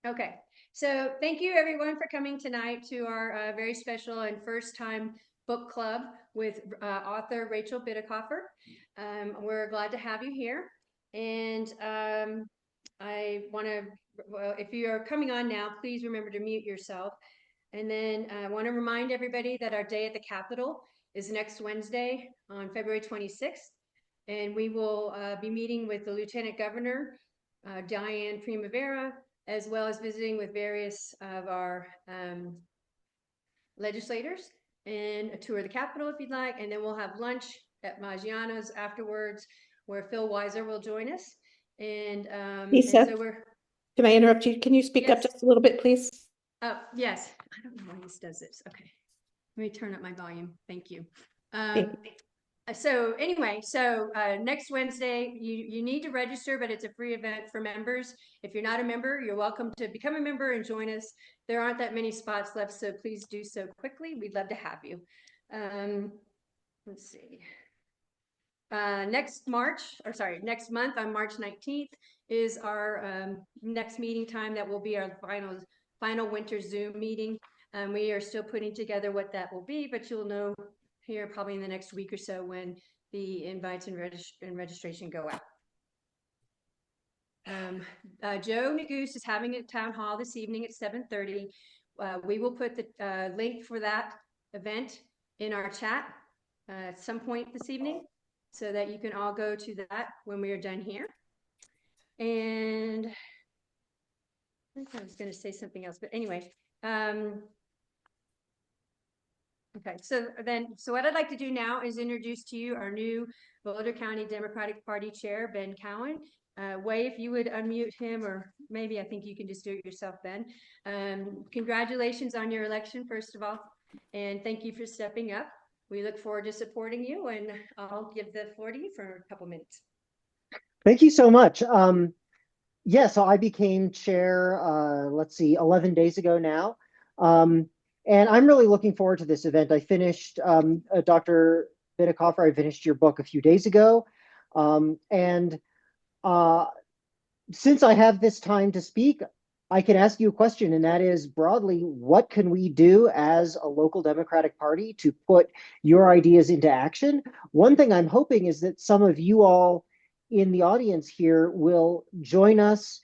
Okay, so thank you everyone for coming tonight to our very special and first time book club with author Rachel Bitecofer. We're glad to have you here. And I want to, well, if you are coming on now, please remember to mute yourself. And then I want to remind everybody that our day at the Capitol is next Wednesday on February 26th. And we will be meeting with the Lieutenant Governor, Diane Primavera, as well as visiting with various of our legislators and a tour of the Capitol if you'd like. And then we'll have lunch at Maggiano's afterwards, where Phil Weiser will join us. And Lisa, so we're. can I interrupt you? Can you speak up just a little bit, please? Oh, yes. I don't know why this does this. Okay. Let me turn up my volume. Thank you. So anyway, next Wednesday, you need to register, but it's a free event for members. If you're not a member, you're welcome to become a member and join us. There aren't that many spots left, so please do so quickly. We'd love to have you. Let's see. Next month on March 19th is our next meeting time. That will be our final winter Zoom meeting. We are still putting together what that will be, but you'll know here probably in the next week or so when the invites and registration go out. Joe Nagoose is having a town hall this evening at 7:30. We will put the link for that event in our chat at some point this evening so that you can all go to that when we are done here. And I think I was going to say something else, but anyway. Okay, so what I'd like to do now is introduce to you our new Boulder County Democratic Party Chair, Ben Cowan. Wei, if you would unmute him, or maybe I think you can just do it yourself, Ben. Congratulations on your election, first of all, and thank you for stepping up. We look forward to supporting you, and I'll give the floor to you for a couple minutes. Thank you so much. Yeah, so I became chair, 11 days ago now. And I'm really looking forward to this event. I finished, Dr. Bitecofer, I finished your book a few days ago. Since I have this time to speak, I can ask you a question, and that is broadly, what can we do as a local Democratic Party to put your ideas into action? One thing I'm hoping is that some of you all in the audience here will join us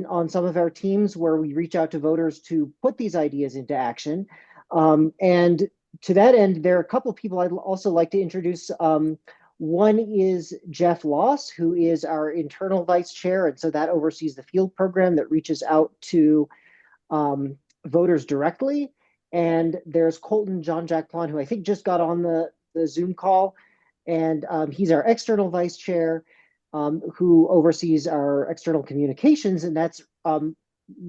on some of our teams where we reach out to voters to put these ideas into action. And to that end, there are a couple of people I'd also like to introduce. One is Jeff Loss, who is our internal vice chair, and so that oversees the field program that reaches out to voters directly. And there's Colton John Jack Plon, who I think just got on the Zoom call, and he's our external vice chair, who oversees our external communications, and that's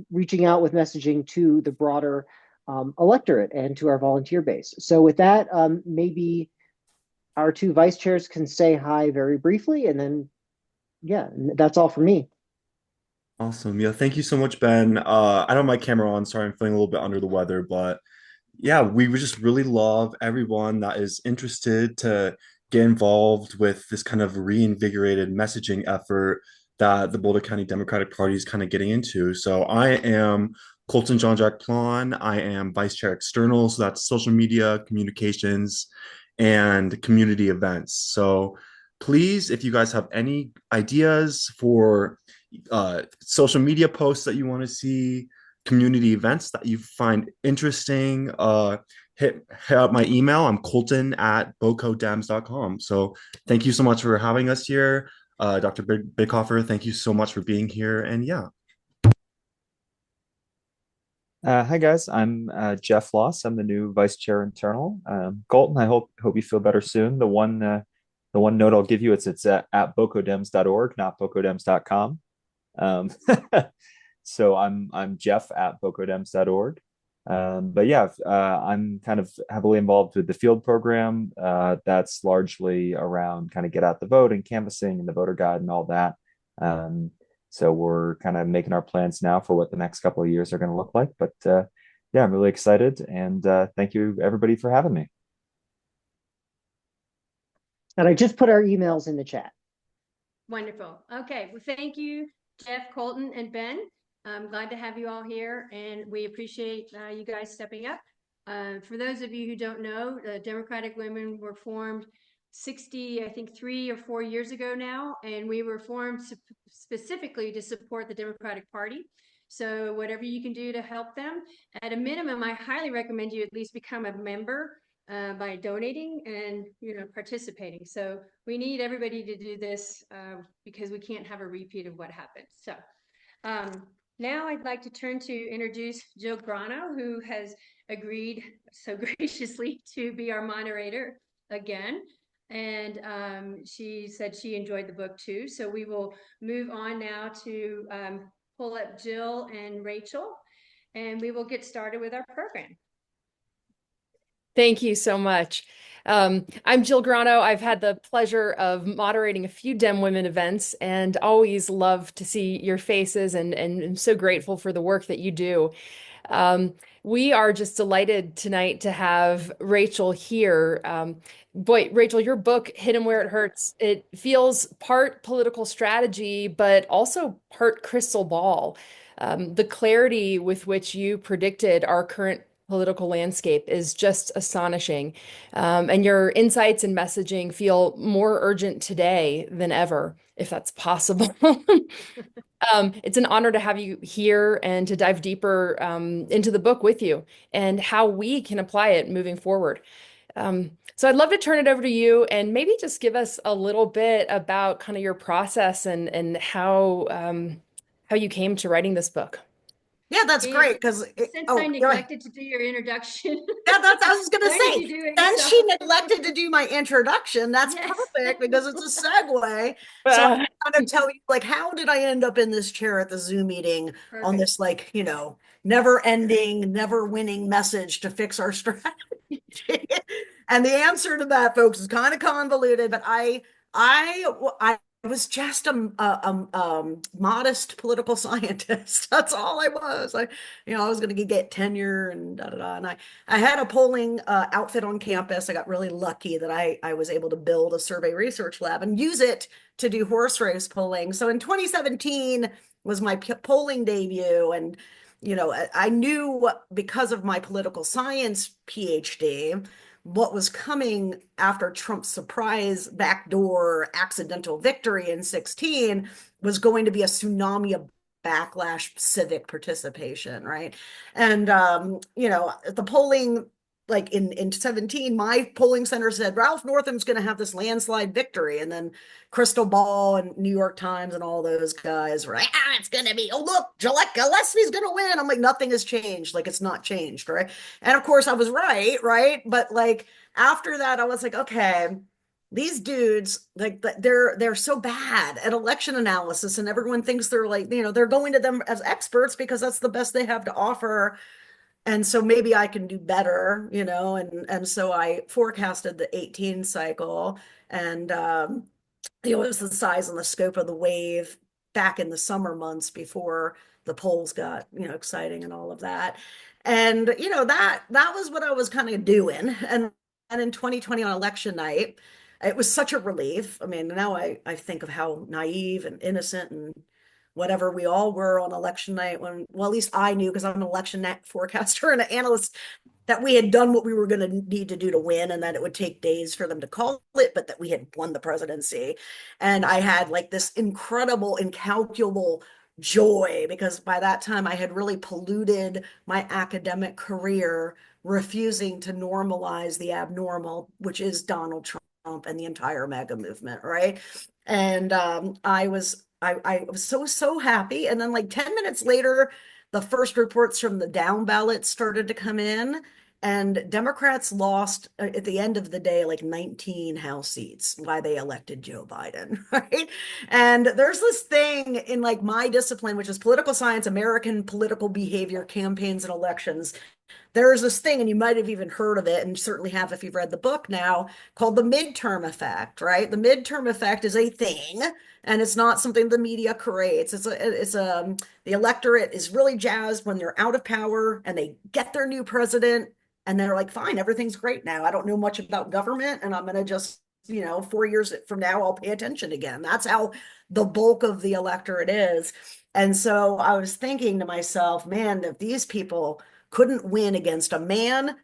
reaching out with messaging to the broader electorate and to our volunteer base. So with that, maybe our two vice chairs can say hi very briefly, and then, yeah, that's all for me. Awesome. Yeah, thank you so much, Ben. I don't have my camera on, sorry, I'm feeling a little bit under the weather, but yeah, we would just really love everyone that is interested to get involved with this kind of reinvigorated messaging effort that the Boulder County Democratic Party is kind of getting into. So I am Colton John Jack Plon. I am Vice Chair External, so that's social media, communications, and community events. So please, if you guys have any ideas for social media posts that you want to see, community events that you find interesting, hit up my email. I'm colton@bocodems.com. So thank you so much for having us here. Dr. Bitecofer, thank you so much for being here. And yeah. Hi guys, I'm Jeff Loss. I'm the new vice chair internal. Colton, I hope you feel better soon. The one note I'll give you, it's at bocodems.org, not bocodems.com. So I'm Jeff at bocodems.org. But yeah, I'm kind of heavily involved with the field program. That's largely around kind of get out the vote and canvassing and the voter guide and all that. So we're kind of making our plans now for what the next couple of years are going to look like. But yeah, I'm really excited, and thank you everybody for having me. And I just put our emails in the chat. Wonderful. Okay, well, thank you, Jeff, Colton, and Ben. I'm glad to have you all here, and we appreciate you guys stepping up. For those of you who don't know, the Democratic Women were formed 60, I think 3 or 4 years ago now, and we were formed specifically to support the Democratic Party. So whatever you can do to help them, at a minimum, I highly recommend you at least become a member by donating and participating. So we need everybody to do this because we can't have a repeat of what happened. So now I'd like to turn to introduce Jill Grano, who has agreed so graciously to be our moderator again. And she said she enjoyed the book too. So we will move on now to pull up Jill and Rachel, and we will get started with our program. Thank you so much. I'm Jill Grano. I've had the pleasure of moderating a few Dem Women events and always love to see your faces and I'm so grateful for the work that you do. We are just delighted tonight to have Rachel here. Boy, Rachel, your book, Hit 'em Where It Hurts, it feels part political strategy, but also part crystal ball. The clarity with which you predicted our current political landscape is just astonishing. And your insights and messaging feel more urgent today than ever, if that's possible. It's an honor to have you here and to dive deeper into the book with you and how we can apply it moving forward. So I'd love to turn it over to you and maybe just give us a little bit about kind of your process and how you came to writing this book. Yeah, that's great because since I neglected to do your introduction. Yeah, that's I was gonna say. Then so? she neglected to do my introduction. That's perfect because it's a segue. So I'm gonna tell you, like, how did I end up in this chair at the Zoom meeting on this, like, never-ending, never-winning message to fix our strategy? And the answer to that, folks, is kind of convoluted, but I was just a modest political scientist. That's all I was. I was going to get tenure and da da da. And I had a polling outfit on campus. I got really lucky that I was able to build a survey research lab and use it to do horse race polling. So in 2017 was my polling debut, and I knew because of my political science PhD what was coming after Trump's surprise backdoor accidental victory in 2016 was going to be a tsunami of backlash civic participation, right? And the polling, like in 2017, my polling center said Ralph Northam's going to have this landslide victory, and then Crystal Ball and New York Times and all those guys were like, it's going to be, oh look, Gillette Gillespie's going to win. I'm like, nothing has changed. Like, it's not changed, right? And of course I was right? But like after that, I was like, okay, these dudes, like, they're so bad at election analysis, and everyone thinks they're like, they're going to them as experts because that's the best they have to offer. And so maybe I can do better, and so I forecasted the 18 cycle, and it was the size and the scope of the wave back in the summer months before the polls got, exciting and all of that. And that was what I was kind of doing. And in 2020 on election night, it was such a relief. I mean, now I think of how naive and innocent and whatever we all were on election night when, well, at least I knew, because I'm an election forecaster and an analyst, that we had done what we were going to need to do to win, and that it would take days for them to call it, but that we had won the presidency. And I had like this incredible, incalculable joy, because by that time I had really polluted my academic career, refusing to normalize the abnormal, which is Donald Trump and the entire MAGA movement, right? And I was so happy. And then like 10 minutes later, the first reports from the down ballot started to come in, and Democrats lost at the end of the day like 19 House seats why they elected Joe Biden, right? And there's this thing in like my discipline, which is political science, American political behavior, campaigns and elections. There's this thing, and you might have even heard of it, and certainly have if you've read the book now, called the midterm effect, right? The midterm effect is a thing, and it's not something the media creates. The electorate is really jazzed when they're out of power and they get their new president, and they're like, fine, everything's great now. I don't know much about government, and I'm going to just 4 years from now, I'll pay attention again. That's how the bulk of the electorate is. And so I was thinking to myself, man, if these people couldn't win against a madman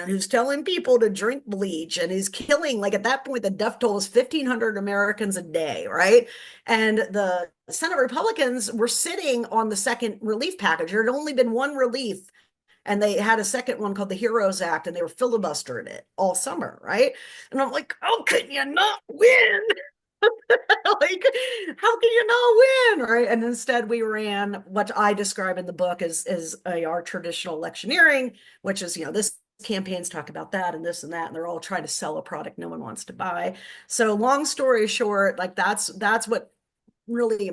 who's telling people to drink bleach and he's killing, like at that point, the death toll is 1,500 Americans a day, right? And the Senate Republicans were sitting on the second relief package. There had only been one relief, and they had a second one called the Heroes Act, and they were filibustering it all summer, right? And I'm like, how can you not win? Like, how can you not win, right? And instead we ran what I describe in the book as our traditional electioneering, which is, this campaigns talk about that and this and that, and they're all trying to sell a product no one wants to buy. So long story short, like that's what really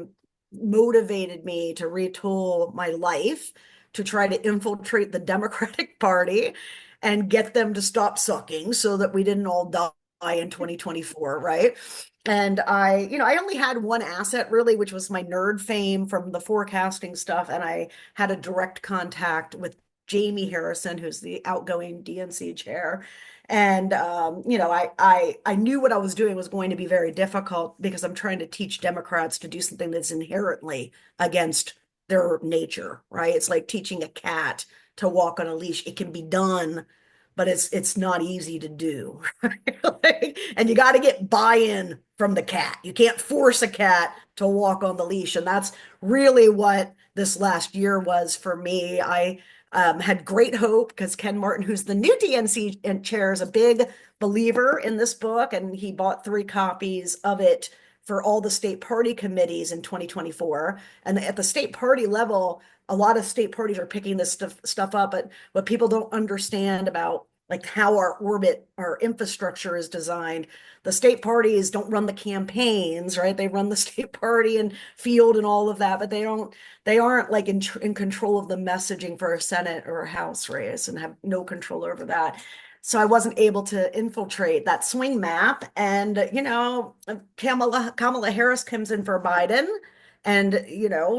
motivated me to retool my life to try to infiltrate the Democratic Party and get them to stop sucking so that we didn't all die in 2024, right? And I only had one asset really, which was my nerd fame from the forecasting stuff. And I had a direct contact with Jamie Harrison, who's the outgoing DNC chair. And I knew what I was doing was going to be very difficult because I'm trying to teach Democrats to do something that's inherently against their nature, right? It's like teaching a cat to walk on a leash. It can be done, but it's not easy to do. Right? And you got to get buy-in from the cat. You can't force a cat to walk on the leash. And that's really what this last year was for me. I had great hope because Ken Martin, who's the new DNC chair, is a big believer in this book, and he bought 3 copies of it for all the state party committees in 2024. And at the state party level, a lot of state parties are picking this stuff up, but what people don't understand about like how our orbit, our infrastructure is designed. The state parties don't run the campaigns, right? They run the state party and field and all of that, but they aren't like in control of the messaging for a Senate or a House race and have no control over that. So I wasn't able to infiltrate that swing map. And, Kamala Harris comes in for Biden, and,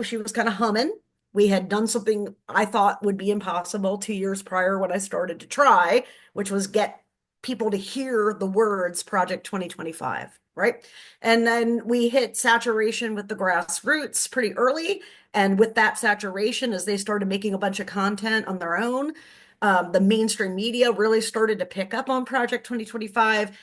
she was kind of humming. We had done something I thought would be impossible 2 years prior when I started to try, which was get people to hear the words Project 2025, right? And then we hit saturation with the grassroots pretty early. And with that saturation, as they started making a bunch of content on their own, the mainstream media really started to pick up on Project 2025.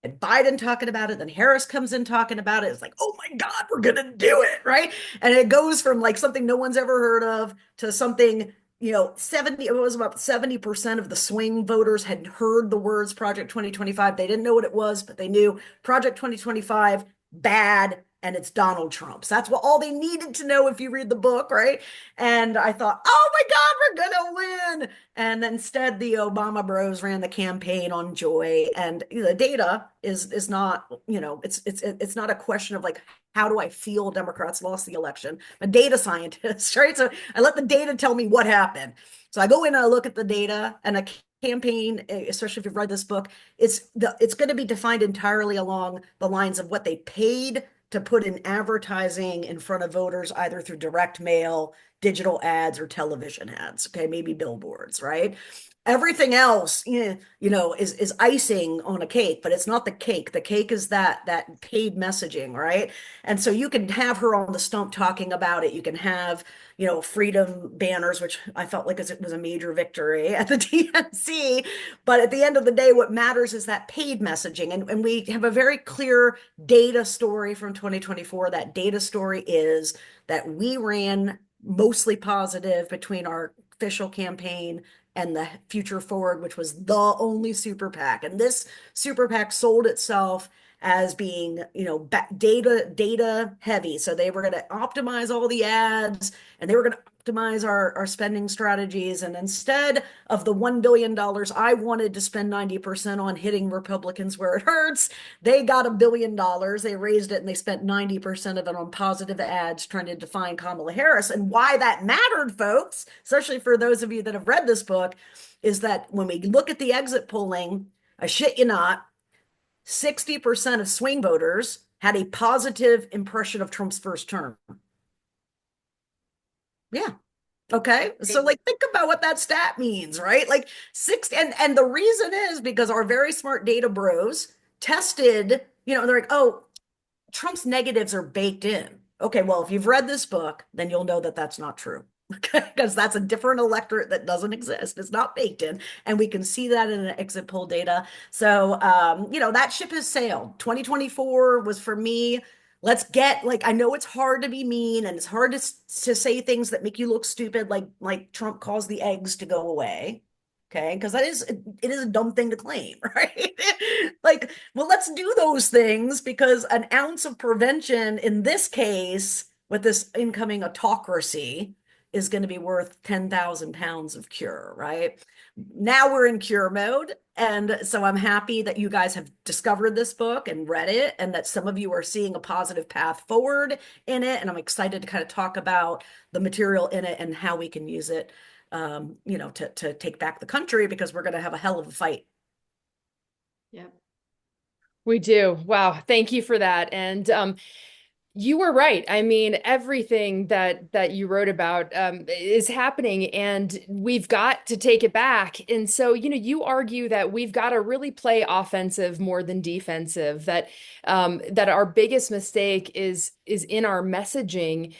And Biden talking about it, then Harris comes in talking about it. It's like, oh my God, we're gonna do it, right? And it goes from like something no one's ever heard of to something, it was about 70% of the swing voters had heard the words Project 2025. They didn't know what it was, but they knew Project 2025, bad, and it's Donald Trump's. That's what all they needed to know if you read the book, right? And I thought, oh my God, we're gonna win. And instead, the Obama bros ran the campaign on joy. And the data is not, it's not a question of like, how do I feel Democrats lost the election? I'm a data scientist, right? So I let the data tell me what happened. So I go in and I look at the data, and a campaign, especially if you've read this book, it's going to be defined entirely along the lines of what they paid to put in advertising in front of voters, either through direct mail, digital ads, or television ads. Okay, maybe billboards, right? Everything else, is icing on a cake, but it's not the cake. The cake is that paid messaging, right? And so you can have her on the stump talking about it. You can have, freedom banners, which I felt like it was a major victory at the DNC. But at the end of the day, what matters is that paid messaging. And we have a very clear data story from 2024. That data story is that we ran mostly positive between our official campaign and the Future Forward, which was the only super PAC. And this super PAC sold itself as being, data heavy. So they were going to optimize all the ads, and they were going to optimize our spending strategies. And instead of the $1 billion I wanted to spend 90% on hitting Republicans where it hurts, they got $1 billion. They raised it and they spent 90% of it on positive ads trying to define Kamala Harris. And why that mattered, folks, especially for those of you that have read this book, is that when we look at the exit polling, I shit you not, 60% of swing voters had a positive impression of Trump's first term. Yeah. Okay. So like, think about what that stat means, right? Like and the reason is because our very smart data bros tested, they're like, oh, Trump's negatives are baked in. Okay, well, if you've read this book, then you'll know that that's not true. Okay, because that's a different electorate that doesn't exist. It's not baked in, and we can see that in the exit poll data. So, that ship has sailed. 2024 was for me. Let's get I know it's hard to be mean and it's hard to say things that make you look stupid, like Trump calls the eggs to go away. Okay, because it is a dumb thing to claim, right? Well, let's do those things because an ounce of prevention in this case with this incoming autocracy is going to be worth 10,000 pounds of cure, right? Now we're in cure mode. And so I'm happy that you guys have discovered this book and read it, and that some of you are seeing a positive path forward in it. And I'm excited to kind of talk about the material in it and how we can use it, to take back the country, because we're going to have a hell of a fight. Yep. We do. Wow. Thank you for that. And you were right. I mean, everything that you wrote about is happening, and we've got to take it back. And so, you argue that we've got to really play offensive more than defensive. That our biggest mistake is in our messaging.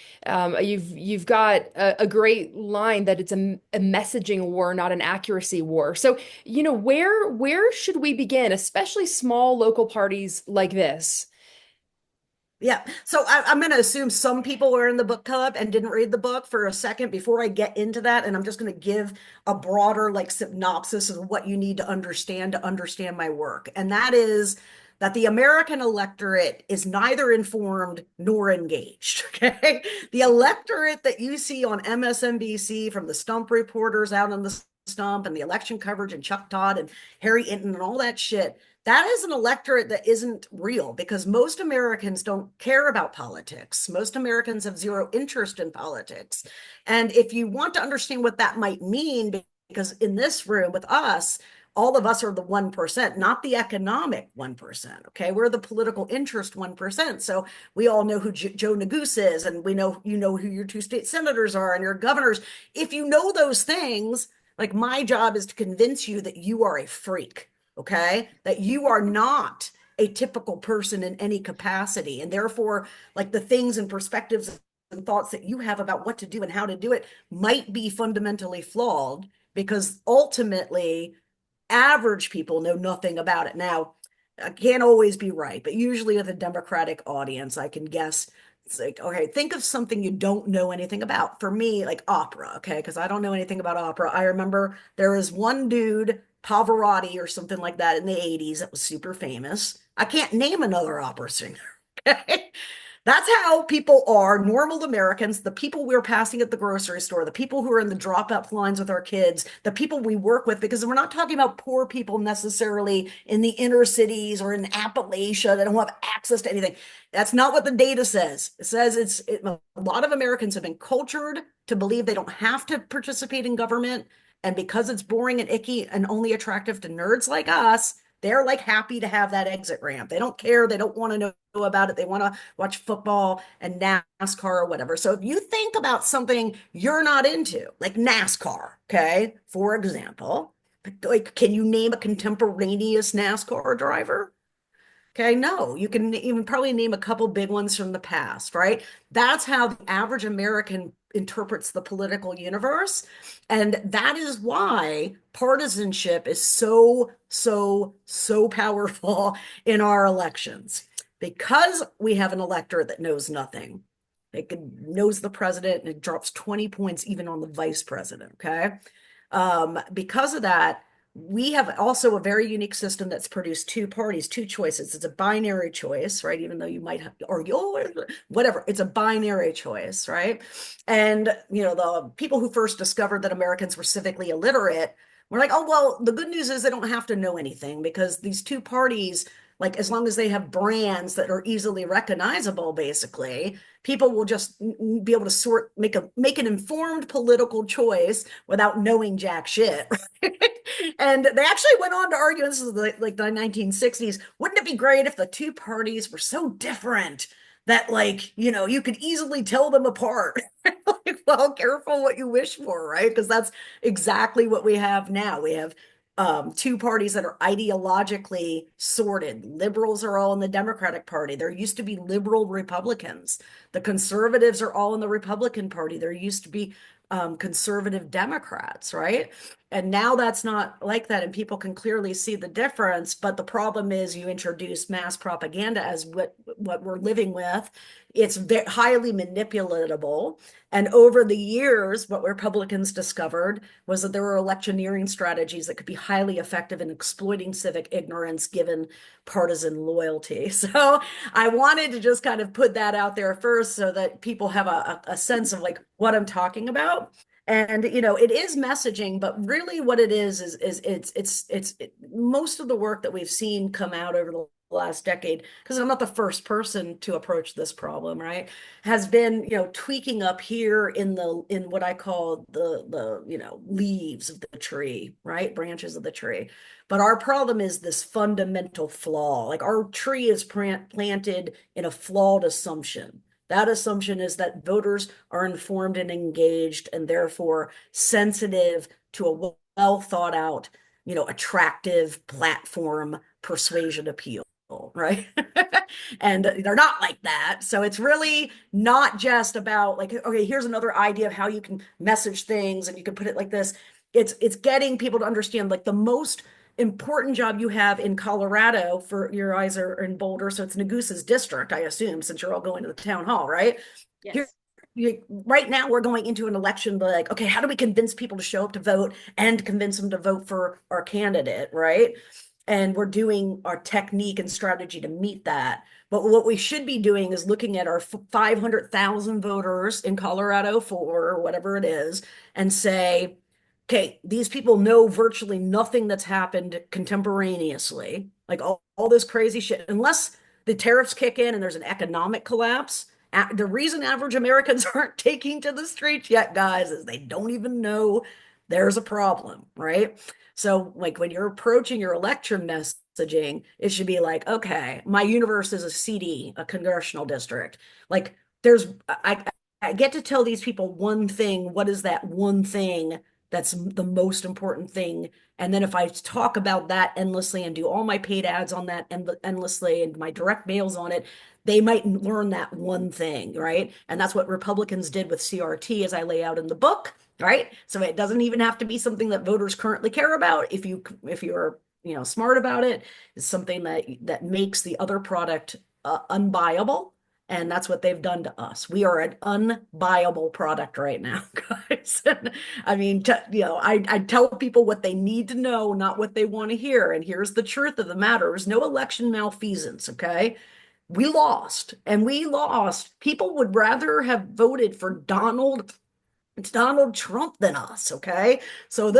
You've got a great line that it's a messaging war, not an accuracy war. So, where should we begin, especially small local parties like this? Yeah. So I'm going to assume some people were in the book club and didn't read the book for a second before I get into that. And I'm just going to give a broader synopsis of what you need to understand my work. And that is that the American electorate is neither informed nor engaged. Okay. The electorate that you see on MSNBC from the stump reporters out on the stump and the election coverage and Chuck Todd and Harry Inton and all that shit, that is an electorate that isn't real, because most Americans don't care about politics. Most Americans have zero interest in politics. And if you want to understand what that might mean, because in this room with us, all of us are the 1%, not the economic 1%. Okay. We're the political interest 1%. So we all know who Joe Neguse is, and we know, who your two state senators are and your governors. If you know those things, my job is to convince you that you are a freak. Okay, that you are not a typical person in any capacity. And therefore, the things and perspectives and thoughts that you have about what to do and how to do it might be fundamentally flawed, because ultimately, average people know nothing about it. Now, I can't always be right, but usually with a Democratic audience, I can guess. It's okay, think of something you don't know anything about. For me, opera, okay, because I don't know anything about opera. I remember there was one dude, Pavarotti or something like that, in the 80s that was super famous. I can't name another opera singer. Okay. That's how people are, normal Americans, the people we're passing at the grocery store, the people who are in the drop-off lines with our kids, the people we work with, because we're not talking about poor people necessarily in the inner cities or in Appalachia that don't have access to anything. That's not what the data says. It says a lot of Americans have been cultured to believe they don't have to participate in government. And because it's boring and icky and only attractive to nerds like us, they're happy to have that exit ramp. They don't care. They don't want to know about it. They want to watch football and NASCAR or whatever. So if you think about something you're not into, like NASCAR, okay, for example, can you name a contemporaneous NASCAR driver? Okay, no, you can even probably name a couple big ones from the past, right? That's how the average American interprets the political universe. And that is why partisanship is so, so, so powerful in our elections, because we have an electorate that knows nothing. It knows the president, and it drops 20 points even on the vice president, okay? Because of that, we have also a very unique system that's produced two parties, two choices. It's a binary choice, right? Even though you might have to argue, oh, whatever, it's a binary choice, right? And, the people who first discovered that Americans were civically illiterate were like, oh, well, the good news is they don't have to know anything, because these two parties, as long as they have brands that are easily recognizable, basically, people will just be able to make an informed political choice without knowing jack shit. Right? And they actually went on to argue, this is the 1960s, wouldn't it be great if the two parties were so different that you could easily tell them apart? Well, careful what you wish for, right? Because that's exactly what we have now. We have two parties that are ideologically sorted. Liberals are all in the Democratic Party. There used to be liberal Republicans. The conservatives are all in the Republican Party. There used to be conservative Democrats, right? And now that's not like that, and people can clearly see the difference. But the problem is you introduce mass propaganda as what we're living with. It's highly manipulatable. And over the years, what Republicans discovered was that there were electioneering strategies that could be highly effective in exploiting civic ignorance given partisan loyalty. So I wanted to just kind of put that out there first so that people have a sense of like what I'm talking about. And it is messaging, but really what it is it's most of the work that we've seen come out over the last decade, because I'm not the first person to approach this problem, right? Has been, tweaking up here in what I call the leaves of the tree, right? Branches of the tree. But our problem is this fundamental flaw. Like our tree is planted in a flawed assumption. That assumption is that voters are informed and engaged and therefore sensitive to a well thought out, attractive platform persuasion appeal, right? And they're not like that. So it's really not just about like, okay, here's another idea of how you can message things and you can put it like this. It's getting people to understand like the most important job you have in Colorado, for your eyes are in Boulder, so it's Nagusa's district, I assume, since you're all going to the town hall, right? Yes. Right now we're going into an election, but like, okay, how do we convince people to show up to vote and convince them to vote for our candidate, right? And we're doing our technique and strategy to meet that. But what we should be doing is looking at our 500,000 voters in Colorado for whatever it is and say, okay, these people know virtually nothing that's happened contemporaneously, like all this crazy shit, unless the tariffs kick in and there's an economic collapse. The reason average Americans aren't taking to the streets yet, guys, is they don't even know there's a problem, right? So like when you're approaching your election messaging, it should be like, okay, my universe is a CD, a congressional district. Like I get to tell these people one thing. What is that one thing that's the most important thing? And then if I talk about that endlessly and do all my paid ads on that endlessly and my direct mails on it, they might learn that one thing, right? And that's what Republicans did with CRT, as I lay out in the book, right? So it doesn't even have to be something that voters currently care about. If you're smart about it, it's something that makes the other product unbuyable. And that's what they've done to us. We are an unbuyable product right now, guys. I mean, I tell people what they need to know, not what they want to hear. And here's the truth of the matter. There's no election malfeasance, okay? We lost, and we lost. People would rather have voted for Donald Trump than us, okay? So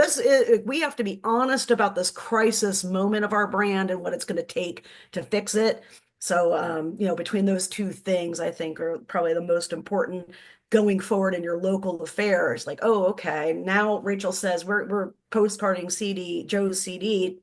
we have to be honest about this crisis moment of our brand and what it's going to take to fix it. So, between those two things, I think are probably the most important going forward in your local affairs. Like, oh, okay, now Rachel says we're postcarding Joe's CD.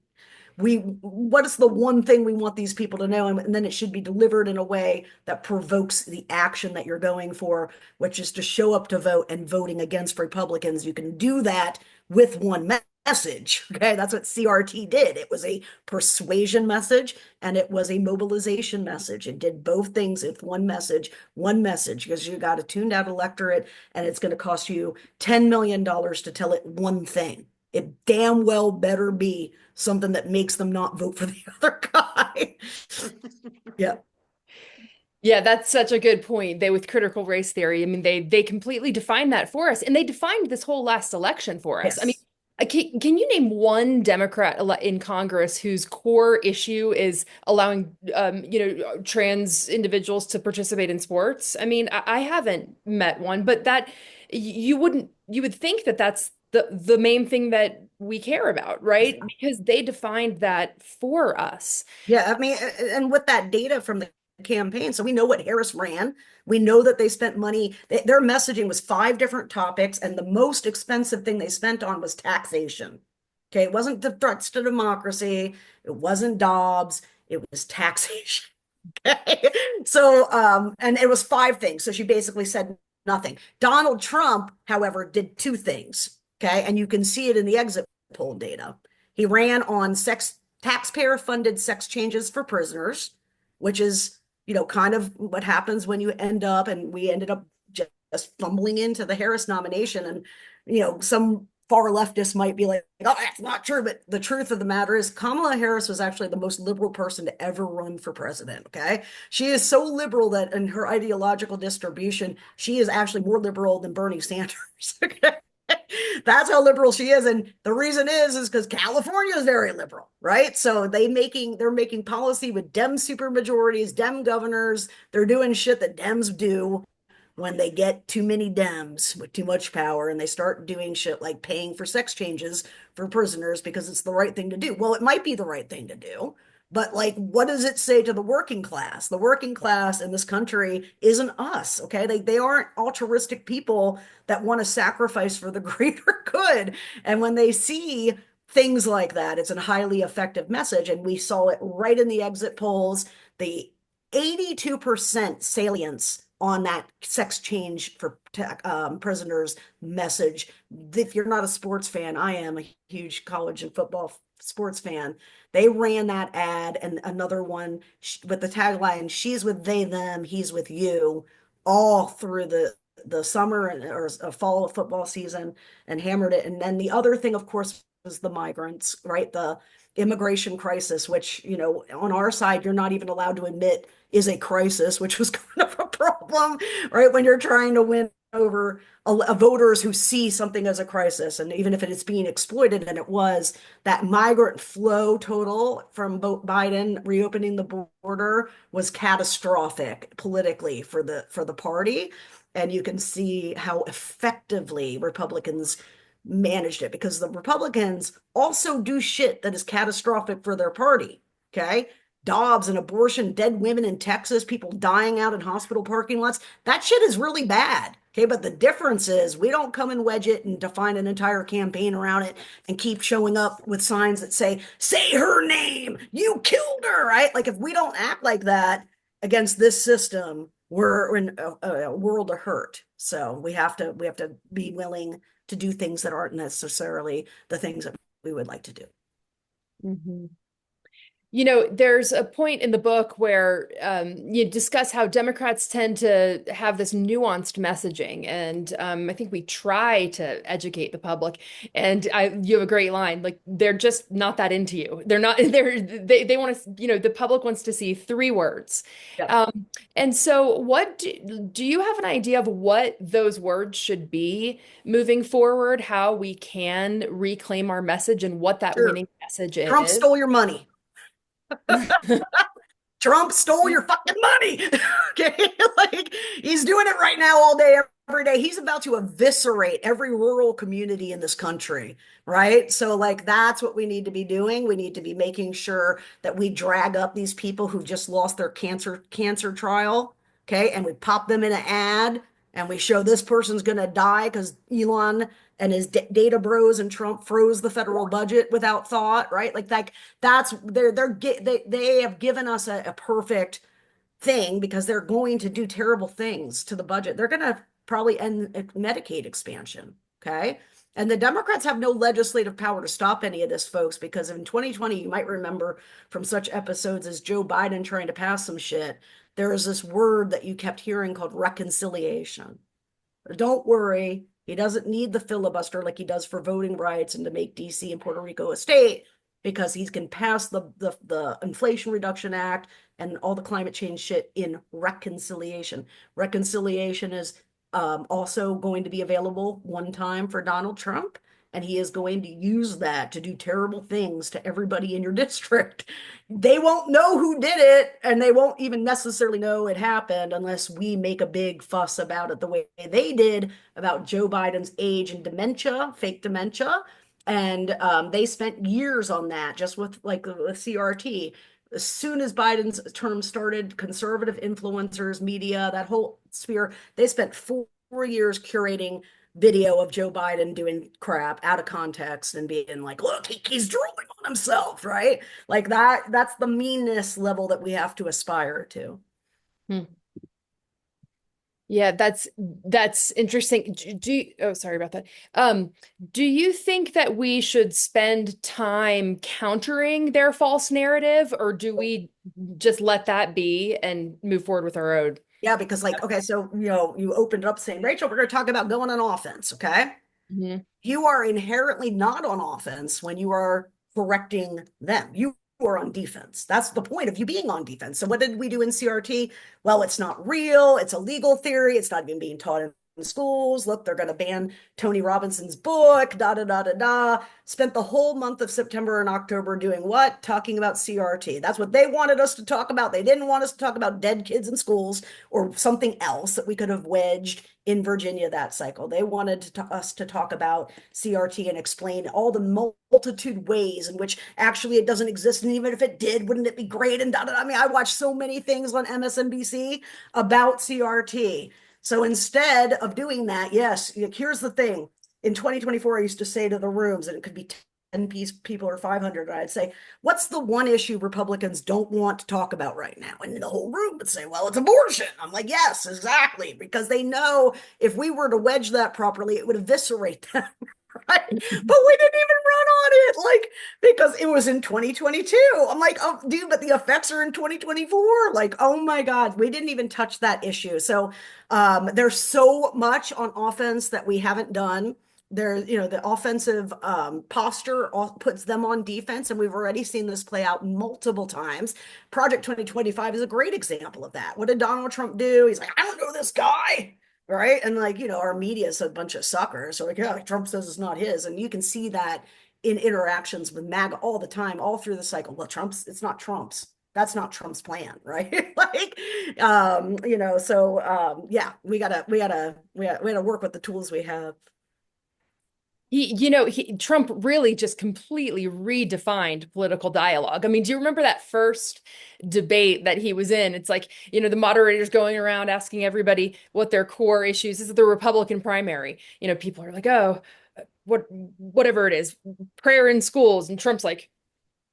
What is the one thing we want these people to know? And then it should be delivered in a way that provokes the action that you're going for, which is to show up to vote and voting against Republicans. You can do that with one message. Okay, that's what CRT did. It was a persuasion message and it was a mobilization message. It did both things with one message, because you got a tuned out electorate and it's going to cost you $10 million to tell it one thing. It damn well better be something that makes them not vote for the other guy. Yeah. Yeah, that's such a good point. With critical race theory, I mean, they completely defined that for us, and they defined this whole last election for us. Yes. I mean, can you name one Democrat in Congress whose core issue is allowing, trans individuals to participate in sports? I mean, I haven't met one, but that you would think that that's the main thing that we care about, right? Because they defined that for us. Yeah, I mean, and with that data from the campaign, so we know what Harris ran. We know that they spent money. Their messaging was 5 different topics, and the most expensive thing they spent on was taxation. Okay, it wasn't the threats to democracy. It wasn't Dobbs. It was taxation. Okay, so and it was 5 things. So she basically said nothing. Donald Trump, however, did 2 things. Okay, and you can see it in the exit poll data. He ran on taxpayer-funded sex changes for prisoners, which is, kind of what happens when you end up, and we ended up just fumbling into the Harris nomination. And, some far leftists might be like, oh, that's not true. But the truth of the matter is Kamala Harris was actually the most liberal person to ever run for president. Okay. She is so liberal that in her ideological distribution, she is actually more liberal than Bernie Sanders. Okay. That's how liberal she is. And the reason is because California is very liberal, right? So they're making policy with Dem supermajorities, Dem governors. They're doing shit that Dems do when they get too many Dems with too much power, and they start doing shit like paying for sex changes for prisoners because it's the right thing to do. Well, it might be the right thing to do, but like, what does it say to the working class? The working class in this country isn't us, okay? They aren't altruistic people that want to sacrifice for the greater good. And when they see things like that, it's a highly effective message. And we saw it right in the exit polls. The 82% salience on that sex change for prisoners message. If you're not a sports fan, I am a huge college and football sports fan. They ran that ad and another one with the tagline, she's with they, them, he's with you, all through the summer or fall of football season, and hammered it. And then the other thing, of course, was the migrants, right? The immigration crisis, which, on our side, you're not even allowed to admit is a crisis, which was kind of a problem, right? When you're trying to win over voters who see something as a crisis. And even if it is being exploited, and it was, that migrant flow total from Biden reopening the border was catastrophic politically for the party. And you can see how effectively Republicans managed it, because the Republicans also do shit that is catastrophic for their party. Okay. Dobbs and abortion, dead women in Texas, people dying out in hospital parking lots. That shit is really bad. Okay. But the difference is we don't come and wedge it and define an entire campaign around it and keep showing up with signs that say her name, you killed her, right? Like, if we don't act like that against this system, we're in a world of hurt. So we have to be willing to do things that aren't necessarily the things that we would like to do. Mm-hmm. There's a point in the book where you discuss how Democrats tend to have this nuanced messaging, and I think we try to educate the public. And you have a great line, like, they're just not that into you. They're not. They want to. The public wants to see 3 words. Yeah. And so, what do you have an idea of what those words should be moving forward? How we can reclaim our message and what that winning message is? Trump stole your money. Trump stole your fucking money. Okay. Like, he's doing it right now all day, every day. He's about to eviscerate every rural community in this country. Right. So, like, that's what we need to be doing. We need to be making sure that we drag up these people who just lost their cancer trial. Okay. And we pop them in an ad and we show this person's going to die because Elon and his data bros and Trump froze the federal budget without thought, right? Like that's they have given us a perfect thing, because they're going to do terrible things to the budget. They're going to probably end Medicaid expansion, okay? And the Democrats have no legislative power to stop any of this, folks, because in 2020, you might remember from such episodes as Joe Biden trying to pass some shit, there is this word that you kept hearing called reconciliation. Don't worry. He doesn't need the filibuster like he does for voting rights and to make DC and Puerto Rico a state, because he can pass the Inflation Reduction Act and all the climate change shit in reconciliation. Reconciliation is also going to be available one time for Donald Trump, and he is going to use that to do terrible things to everybody in your district. They won't know who did it, and they won't even necessarily know it happened unless we make a big fuss about it the way they did about Joe Biden's age and dementia, fake dementia. And they spent years on that, just with like the CRT. As soon as Biden's term started, conservative influencers, media, that whole sphere, they spent 4 years curating video of Joe Biden doing crap out of context and being like, look, he's drooling on himself, right? Like that's the meanness level that we have to aspire to. Yeah, that's interesting. Oh, sorry about that. Do you think that we should spend time countering their false narrative, or do we just let that be and move forward with our own? Yeah, because like, okay, so you opened it up saying, Rachel, we're going to talk about going on offense, okay? Mhm. You are inherently not on offense when you are correcting them. You are on defense. That's the point of you being on defense. So what did we do in CRT? Well, it's not real. It's a legal theory. It's not even being taught in schools. Look, they're going to ban Tony Robinson's book, da da da da da. Spent the whole month of September and October doing what? Talking about CRT. That's what they wanted us to talk about. They didn't want us to talk about dead kids in schools or something else that we could have wedged in Virginia that cycle. They wanted us to talk about CRT and explain all the multitude ways in which actually it doesn't exist. And even if it did, wouldn't it be great? And da, da, da. I mean, I watched so many things on MSNBC about CRT. So instead of doing that, yes, here's the thing. In 2024, I used to say to the rooms, and it could be 10 people or 500, I'd say, what's the one issue Republicans don't want to talk about right now? And the whole room would say, well, it's abortion. I'm like, yes, exactly. Because they know if we were to wedge that properly, it would eviscerate them. Right? But we didn't even run on it, like, because it was in 2022. I'm like, oh, dude, but the effects are in 2024. Like, oh my God, we didn't even touch that issue. So there's so much on offense that we haven't done. There, the offensive posture puts them on defense, and we've already seen this play out multiple times. Project 2025 is a great example of that. What did Donald Trump do? He's like, I don't know this guy. Right. And like, our media is a bunch of suckers. So like, yeah, Trump says it's not his. And you can see that in interactions with MAGA all the time, all through the cycle. Well, it's not Trump's. That's not Trump's plan, right? Like, yeah, we gotta work with the tools we have. Trump really just completely redefined political dialogue. I mean, do you remember that first debate that he was in? It's like, the moderators going around asking everybody what their core issues is. The Republican primary. People are like, oh, whatever it is, prayer in schools. And Trump's like,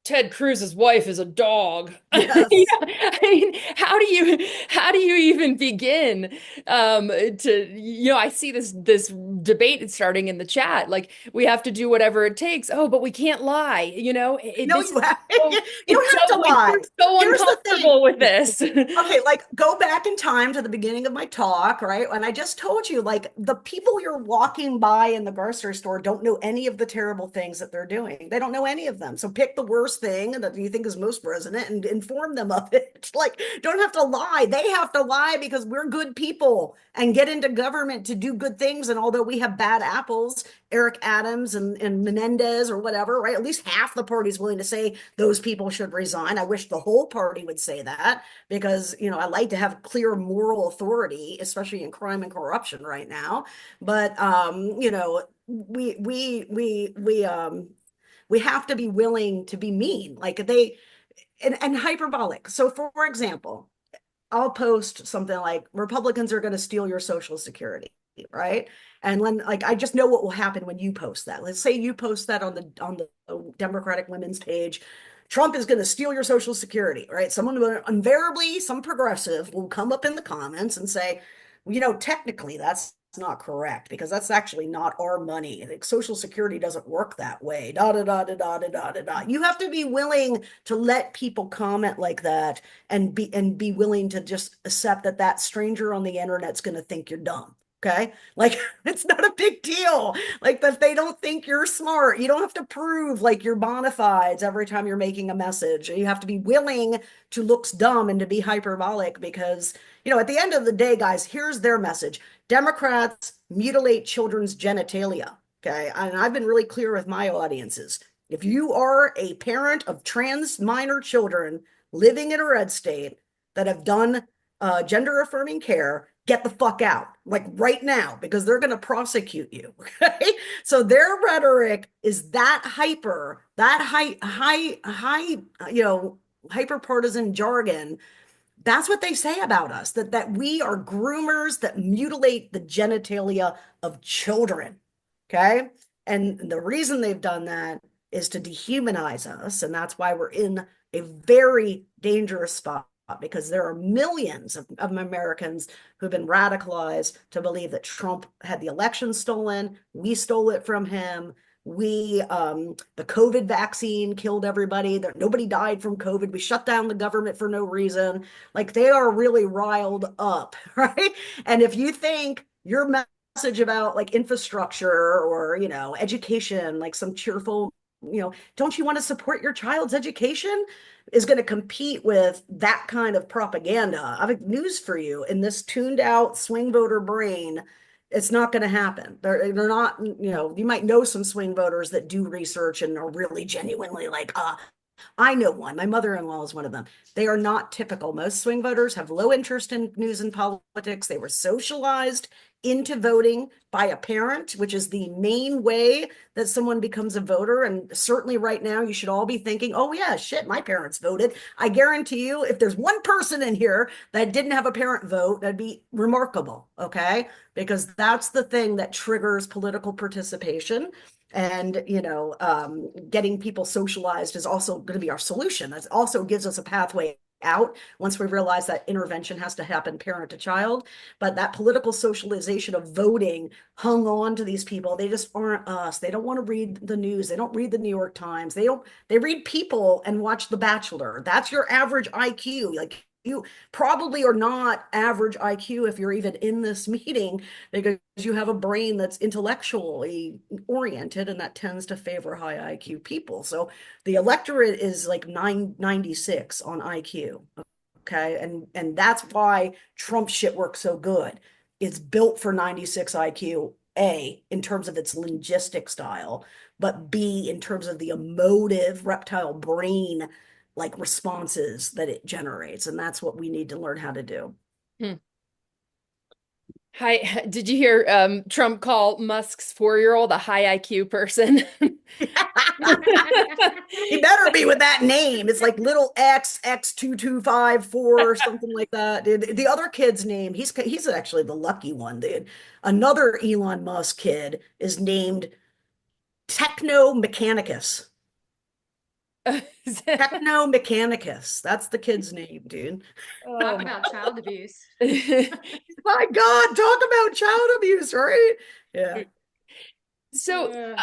Ted Cruz's wife is a dog. Yes. I mean, how do you even begin I see this debate starting in the chat, like we have to do whatever it takes. Oh, but we can't lie, No, you don't have to lie. We're so Here's the uncomfortable thing. with this. Okay, like go back in time to the beginning of my talk, right? And I just told you, like the people you're walking by in the grocery store don't know any of the terrible things that they're doing. They don't know any of them. So pick the worst thing that you think is most resonant and inform them of it. Like, don't have to lie. They have to lie because we're good people and get into government to do good things. And although we have bad apples, Eric Adams and Menendez or whatever, right? At least half the party is willing to say those people should resign. I wish the whole party would say that because, I like to have clear moral authority, especially in crime and corruption right now. But, we have to be willing to be mean, like and hyperbolic. So for example, I'll post something like Republicans are going to steal your Social Security, right? And when like I just know what will happen when you post that. Let's say you post that on the Democratic Women's page. Trump is going to steal your Social Security, right? Someone will invariably, some progressive will come up in the comments and say, technically that's not correct because that's actually not our money. Like, Social Security doesn't work that way. Da da da da da da da da. You have to be willing to let people comment like that and be willing to just accept that stranger on the internet's going to think you're dumb. Okay. Like it's not a big deal. Like if they don't think you're smart, you don't have to prove like you're bona fides every time you're making a message. You have to be willing to look dumb and to be hyperbolic because, at the end of the day, guys, here's their message. Democrats mutilate children's genitalia. Okay. And I've been really clear with my audiences. If you are a parent of trans minor children living in a red state that have done gender affirming care, get the fuck out, like right now, because they're going to prosecute you. Okay. So their rhetoric is that hyper, that high, hyper partisan jargon. That's what they say about us, that we are groomers that mutilate the genitalia of children. Okay. And the reason they've done that is to dehumanize us. And that's why we're in a very dangerous spot because there are millions of Americans who've been radicalized to believe that Trump had the election stolen. We stole it from him. The COVID vaccine killed everybody. Nobody died from COVID. We shut down the government for no reason. Like, they are really riled up, right? And if you think your message about like infrastructure or, education, like some cheerful, don't you want to support your child's education, is going to compete with that kind of propaganda, I have news for you. In this tuned out swing voter brain, it's not going to happen. They're not, you might know some swing voters that do research and are really genuinely like, I know one. My mother-in-law is one of them. They are not typical. Most swing voters have low interest in news and politics. They were socialized into voting by a parent, which is the main way that someone becomes a voter. And certainly right now, you should all be thinking, oh yeah, shit, my parents voted. I guarantee you, if there's one person in here that didn't have a parent vote, that'd be remarkable, okay? Because that's the thing that triggers political participation. And, getting people socialized is also going to be our solution. That also gives us a pathway out once we realize that intervention has to happen parent to child. But that political socialization of voting hung on to these people. They just aren't us. They don't want to read the news. They don't read the New York Times. They read People and watch The Bachelor. That's your average IQ. Like, you probably are not average IQ if you're even in this meeting, because you have a brain that's intellectually oriented, and that tends to favor high IQ people. So the electorate is like 996 on IQ. Okay. And that's why Trump shit works so good. It's built for 96 IQ, A, in terms of its linguistic style, but B, in terms of the emotive reptile brain like responses that it generates. And that's what we need to learn how to do. Hi, did you hear Trump call Musk's 4-year-old a high IQ person? He better be with that name. It's like little X2254 or something like that. The other kid's name, he's actually the lucky one, dude. Another Elon Musk kid is named Techno Mechanicus. Techno Mechanicus. That's the kid's name, dude. Talk about child abuse. My God, talk about child abuse, right? Yeah. So,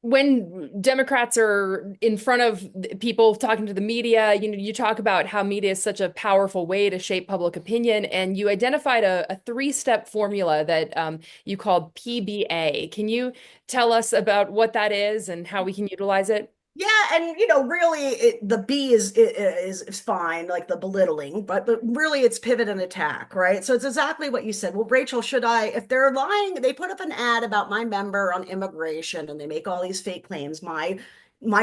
when Democrats are in front of people talking to the media, you talk about how media is such a powerful way to shape public opinion, and you identified a 3-step formula that you called PBA. Can you tell us about what that is and how we can utilize it? Yeah, and really, the B is fine, like the belittling, but really, it's pivot and attack, right? So it's exactly what you said. Well, Rachel, if they're lying, they put up an ad about my member on immigration, and they make all these fake claims. My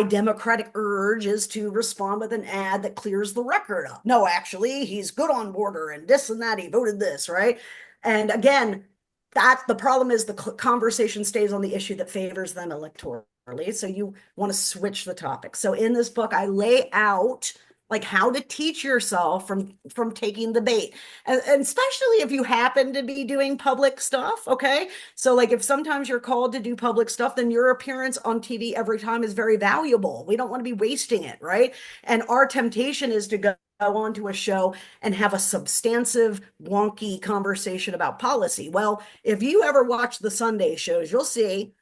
democratic urge is to respond with an ad that clears the record up. No, actually, he's good on border and this and that. He voted this, right? And again, that's the problem, is the conversation stays on the issue that favors them electorally. So you want to switch the topic. So in this book, I lay out like how to teach yourself from taking the bait, and especially if you happen to be doing public stuff. Okay, so like if sometimes you're called to do public stuff, then your appearance on TV every time is very valuable. We don't want to be wasting it, right? And our temptation is to go onto a show and have a substantive, wonky conversation about policy. Well, if you ever watch the Sunday shows, you'll see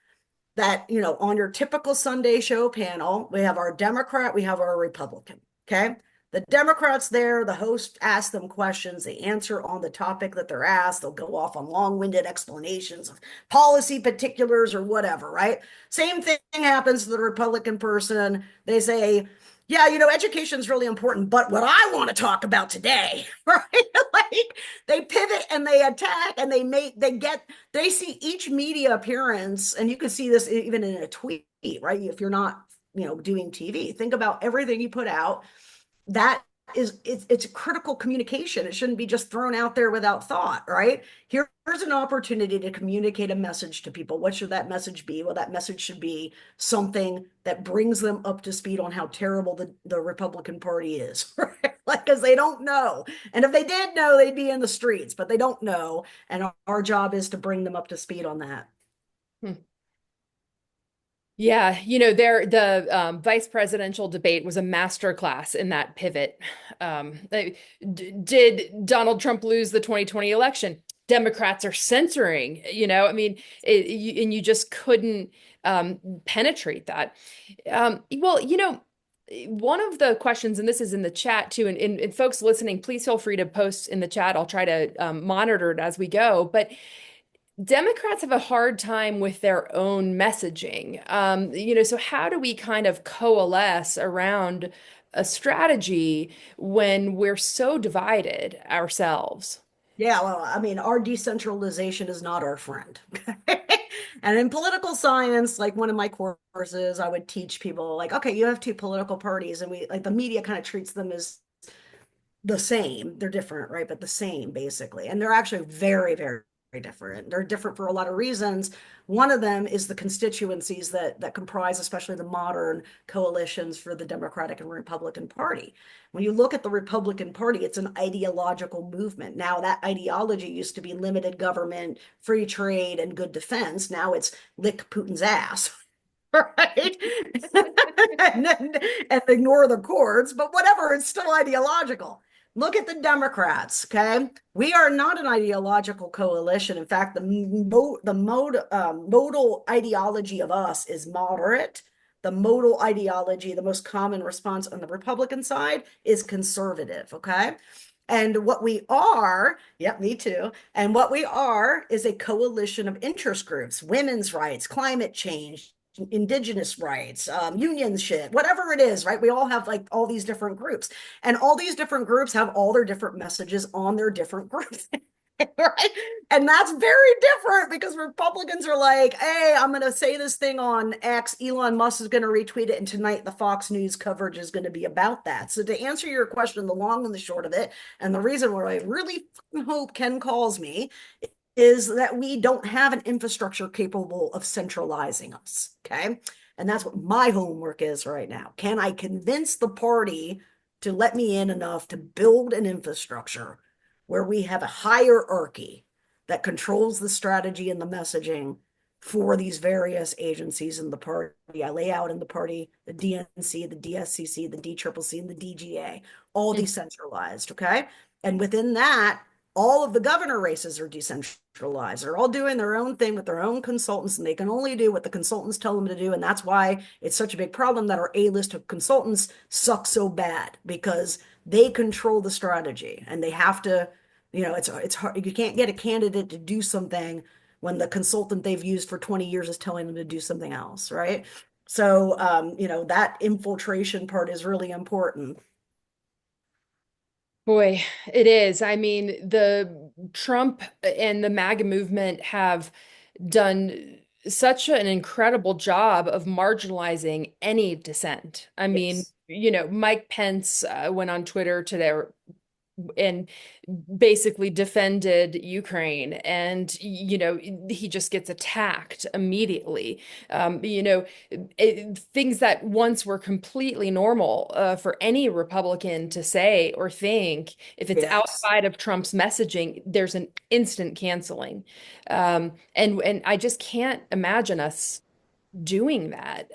that, on your typical Sunday show panel, we have our Democrat, we have our Republican, okay? The Democrats there, the host asks them questions, they answer on the topic that they're asked, they'll go off on long-winded explanations of policy particulars or whatever, right? Same thing happens to the Republican person. They say, yeah, education is really important, but what I want to talk about today, right? Like, they pivot and they attack, and they see each media appearance, and you can see this even in a tweet, right? If you're not, doing TV, think about everything you put out. It's critical communication. It shouldn't be just thrown out there without thought, right? Here's an opportunity to communicate a message to people. What should that message be? Well, that message should be something that brings them up to speed on how terrible the Republican Party is, right? Like, because they don't know. And if they did know, they'd be in the streets, but they don't know. And our job is to bring them up to speed on that. Yeah, the vice presidential debate was a masterclass in that pivot. Did Donald Trump lose the 2020 election? Democrats are censoring, I mean, and you just couldn't penetrate that. Well, one of the questions, and this is in the chat too, and folks listening, please feel free to post in the chat. I'll try to monitor it as we go. But Democrats have a hard time with their own messaging. So how do we kind of coalesce around a strategy when we're so divided ourselves? Yeah, well, I mean, our decentralization is not our friend. And in political science, like one of my courses, I would teach people like, okay, you have two political parties, and we like the media kind of treats them as the same. They're different, right? But the same, basically. And they're actually very, very, very different. They're different for a lot of reasons. One of them is the constituencies that comprise, especially the modern coalitions for the Democratic and Republican Party. When you look at the Republican Party, it's an ideological movement. Now, that ideology used to be limited government, free trade, and good defense. Now it's lick Putin's ass. Right? and ignore the courts, but whatever, it's still ideological. Look at the Democrats, okay? We are not an ideological coalition. In fact, modal ideology of us is moderate. The modal ideology, the most common response on the Republican side, is conservative, okay? And what we are, yep, me too. And what we are is a coalition of interest groups, women's rights, climate change, indigenous rights, union shit, whatever it is, right? We all have like all these different groups, and all these different groups have all their different messages on their different groups. Right? And that's very different because Republicans are like, hey, I'm going to say this thing on X, Elon Musk is going to retweet it, and tonight the Fox News coverage is going to be about that. So to answer your question, the long and the short of it, and the reason why I really hope Ken calls me, is that we don't have an infrastructure capable of centralizing us, okay? And that's what my homework is right now. Can I convince the party to let me in enough to build an infrastructure where we have a hierarchy that controls the strategy and the messaging for these various agencies in the party? I lay out in the party the DNC, the DSCC, the DCCC, and the DGA, all decentralized, okay? And within that, all of the governor races are decentralized. They're all doing their own thing with their own consultants, and they can only do what the consultants tell them to do. And that's why it's such a big problem that our A-list of consultants suck so bad, because they control the strategy, and they have to, it's hard. You can't get a candidate to do something when the consultant they've used for 20 years is telling them to do something else, right? So, that infiltration part is really important. Boy, it is. I mean, the Trump and the MAGA movement have done such an incredible job of marginalizing any dissent. I mean, Yes. Mike Pence went on Twitter today and basically defended Ukraine, and he just gets attacked immediately. Things that once were completely normal for any Republican to say or think, if it's Yes. outside of Trump's messaging, there's an instant canceling. And I just can't imagine us doing that.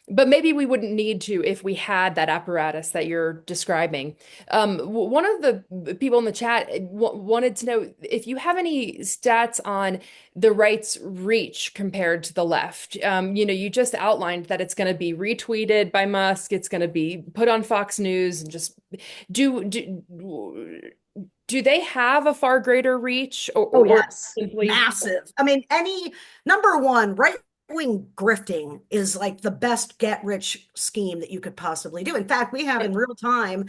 But maybe we wouldn't need to if we had that apparatus that you're describing. One of the people in the chat wanted to know if you have any stats on the right's reach compared to the left. You just outlined that it's going to be retweeted by Musk, it's going to be put on Fox News, and just do they have a far greater reach, Oh, or yes. simply Massive. I mean, number one, right-wing grifting is like the best get-rich scheme that you could possibly do. In fact, we have in real time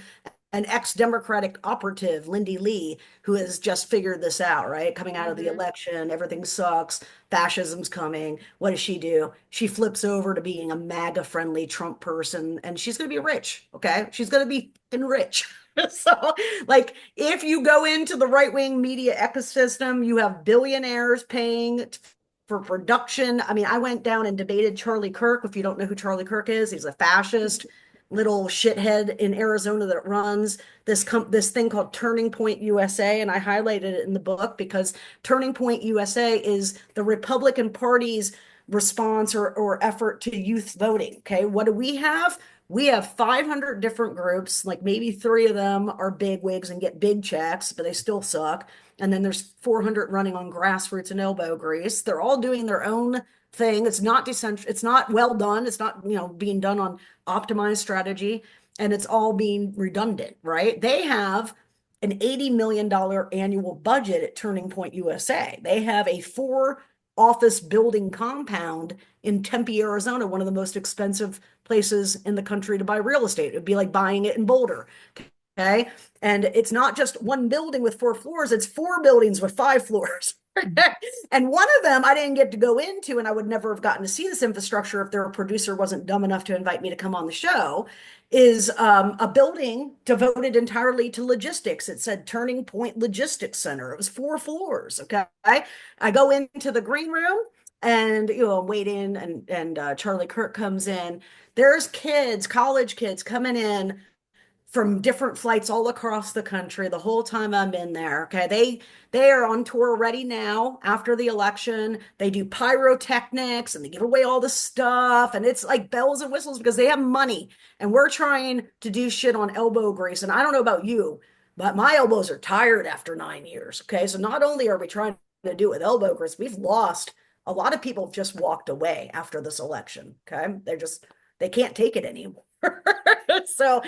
an ex-Democratic operative, Lindy Lee, who has just figured this out, right? Coming out of the election, everything sucks, fascism's coming. What does she do? She flips over to being a MAGA-friendly Trump person, and she's going to be rich, okay? She's going to be rich. So, like, if you go into the right-wing media ecosystem, you have billionaires paying for production. I mean, I went down and debated Charlie Kirk. If you don't know who Charlie Kirk is, he's a fascist little shithead in Arizona that runs this thing called Turning Point USA, and I highlighted it in the book because Turning Point USA is the Republican Party's response or effort to youth voting. Okay, what do we have? We have 500 different groups, like maybe 3 of them are big wigs and get big checks, but they still suck. And then there's 400 running on grassroots and elbow grease. They're all doing their own thing. It's not decentral. It's not well done. It's not, being done on optimized strategy, and it's all being redundant, right? They have an $80 million annual budget at Turning Point USA. They have a 4-office building compound in Tempe, Arizona, one of the most expensive places in the country to buy real estate. It would be like buying it in Boulder. Okay. And it's not just one building with 4 floors, it's 4 buildings with 5 floors. And one of them I didn't get to go into, and I would never have gotten to see this infrastructure if their producer wasn't dumb enough to invite me to come on the show, is a building devoted entirely to logistics. It said Turning Point Logistics Center. It was 4 floors. Okay. I go into the green room and, wait in, and Charlie Kirk comes in. There's kids, college kids coming in from different flights all across the country the whole time I'm in there. Okay. They are on tour already now after the election. They do pyrotechnics and they give away all the stuff. And it's like bells and whistles because they have money. And we're trying to do shit on elbow grease. And I don't know about you, but my elbows are tired after 9 years. Okay. So not only are we trying to do it with elbow grease, we've lost a lot of people have just walked away after this election. Okay. They can't take it anymore. So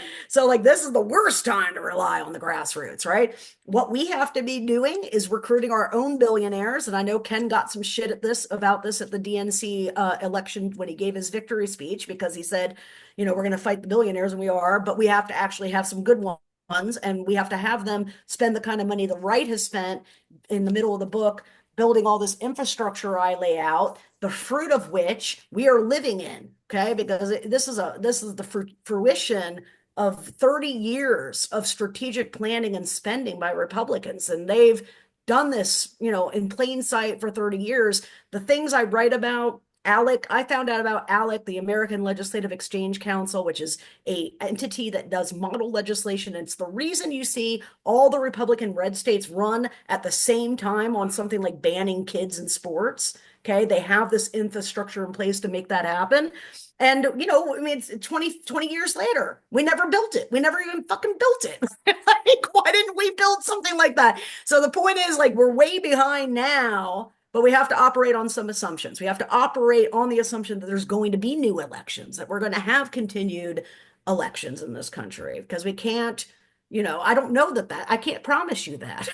like this is the worst time to rely on the grassroots, right? What we have to be doing is recruiting our own billionaires. And I know Ken got some shit about this at the DNC election when he gave his victory speech, because he said, we're going to fight the billionaires, and we are, but we have to actually have some good ones, and we have to have them spend the kind of money the right has spent in the middle of the book, building all this infrastructure I lay out, the fruit of which we are living in. Okay, because this is the fruition of 30 years of strategic planning and spending by Republicans, and they've done this, in plain sight for 30 years. The things I write about, I found out about ALEC, the American Legislative Exchange Council, which is an entity that does model legislation. It's the reason you see all the Republican red states run at the same time on something like banning kids in sports. Okay, they have this infrastructure in place to make that happen. And, it's 20 years later. We never built it. We never even fucking built it. Like, why didn't we build something like that? So the point is, like, we're way behind now, but we have to operate on some assumptions. We have to operate on the assumption that there's going to be new elections, that we're going to have continued elections in this country, because we can't, I don't know that I can't promise you that.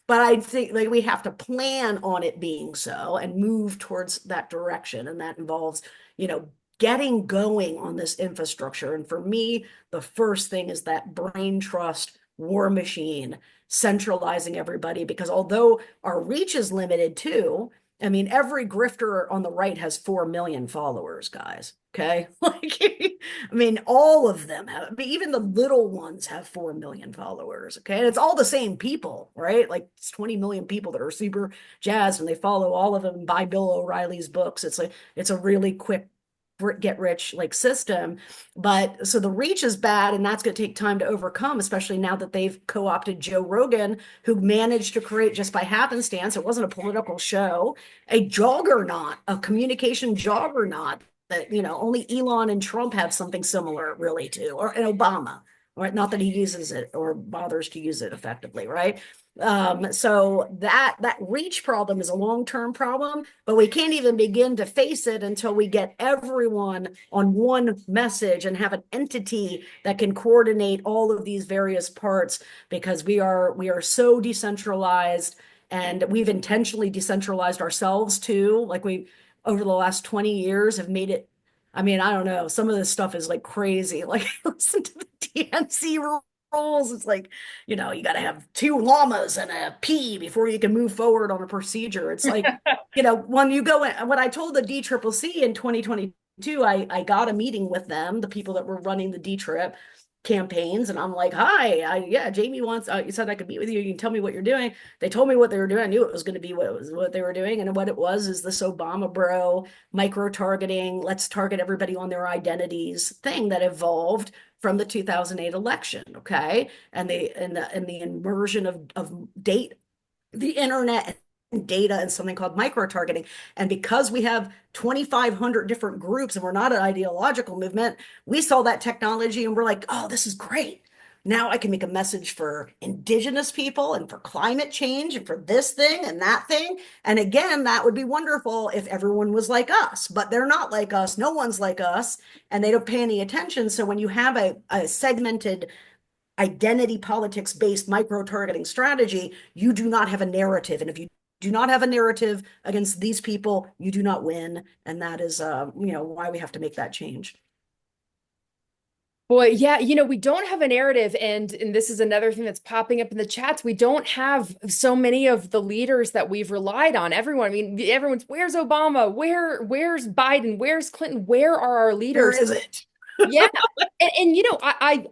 But I think like we have to plan on it being so and move towards that direction. And that involves, getting going on this infrastructure. And for me, the first thing is that brain trust war machine, centralizing everybody, because although our reach is limited too, I mean, every grifter on the right has 4 million followers, guys. Okay. Like, I mean, all of them have, even the little ones have 4 million followers. Okay. And it's all the same people, right? Like it's 20 million people that are super jazzed and they follow all of them and buy Bill O'Reilly's books. It's a really quick get rich like system. But so the reach is bad, and that's going to take time to overcome, especially now that they've co-opted Joe Rogan, who managed to create, just by happenstance, it wasn't a political show, a juggernaut, a communication juggernaut that, only Elon and Trump have something similar really to, or and Obama, right? Not that he uses it or bothers to use it effectively, right? So that reach problem is a long-term problem, but we can't even begin to face it until we get everyone on one message and have an entity that can coordinate all of these various parts, because we are so decentralized, and we've intentionally decentralized ourselves too. Like we, over the last 20 years, have made it, I mean, I don't know, some of this stuff is like crazy. Like listen to the DNC rules. It's like, you got to have 2 llamas and a pea before you can move forward on a procedure. It's like, when you go in, when I told the DCCC in 2022, I got a meeting with them, the people that were running the D-Trip campaigns, and I'm like, hi, yeah, Jamie wants, you said I could meet with you. You can tell me what you're doing. They told me what they were doing. I knew it was going to be what they were doing. And what it was is this Obama bro micro targeting, let's target everybody on their identities thing that evolved from the 2008 election. Okay. And the immersion of the internet data and something called micro-targeting. And because we have 2,500 different groups and we're not an ideological movement, we saw that technology and we're like, oh, this is great. Now I can make a message for indigenous people and for climate change and for this thing and that thing. And again, that would be wonderful if everyone was like us, but they're not like us. No one's like us, and they don't pay any attention. So when you have a segmented identity politics based micro targeting strategy, you do not have a narrative. And if you do not have a narrative against these people, you do not win. And that is, why we have to make that change. Boy, yeah, we don't have a narrative, and this is another thing that's popping up in the chats. We don't have so many of the leaders that we've relied on. Everyone, I mean, everyone's, where's Obama? Where's Biden? Where's Clinton? Where are our leaders? Where is it? Yeah. And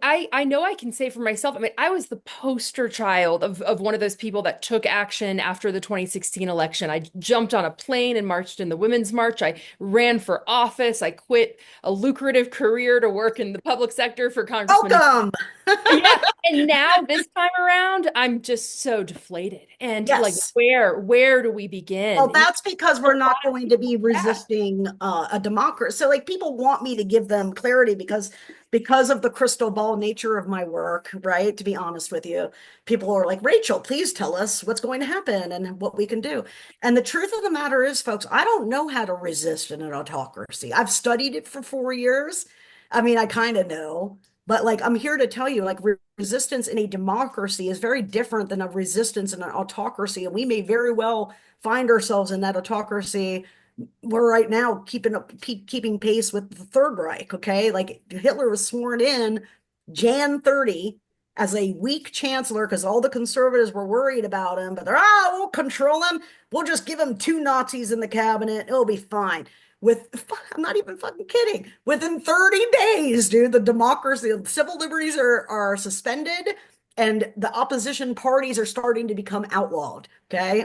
I know I can say for myself, I mean, I was the poster child of one of those people that took action after the 2016 election. I jumped on a plane and marched in the Women's March. I ran for office. I quit a lucrative career to work in the public sector for Congressman. Welcome. Yeah. And now this time around, I'm just so deflated. And Yes. like, where do we begin? Well, that's because we're not going to be resisting a democracy. So like people want me to give them clarity because of the crystal ball nature of my work, right? To be honest with you, people are like, Rachel, please tell us what's going to happen and what we can do. And the truth of the matter is, folks, I don't know how to resist in an autocracy. I've studied it for 4 years. I mean, I kind of know, but like, I'm here to tell you, like, resistance in a democracy is very different than a resistance in an autocracy. And we may very well find ourselves in that autocracy. We're right now keeping pace with the Third Reich. Okay. Like Hitler was sworn in Jan 30 as a weak chancellor because all the conservatives were worried about him, but we'll control him. We'll just give him 2 Nazis in the cabinet. It'll be fine. I'm not even fucking kidding. Within 30 days, dude, the democracy, civil liberties are suspended and the opposition parties are starting to become outlawed. Okay.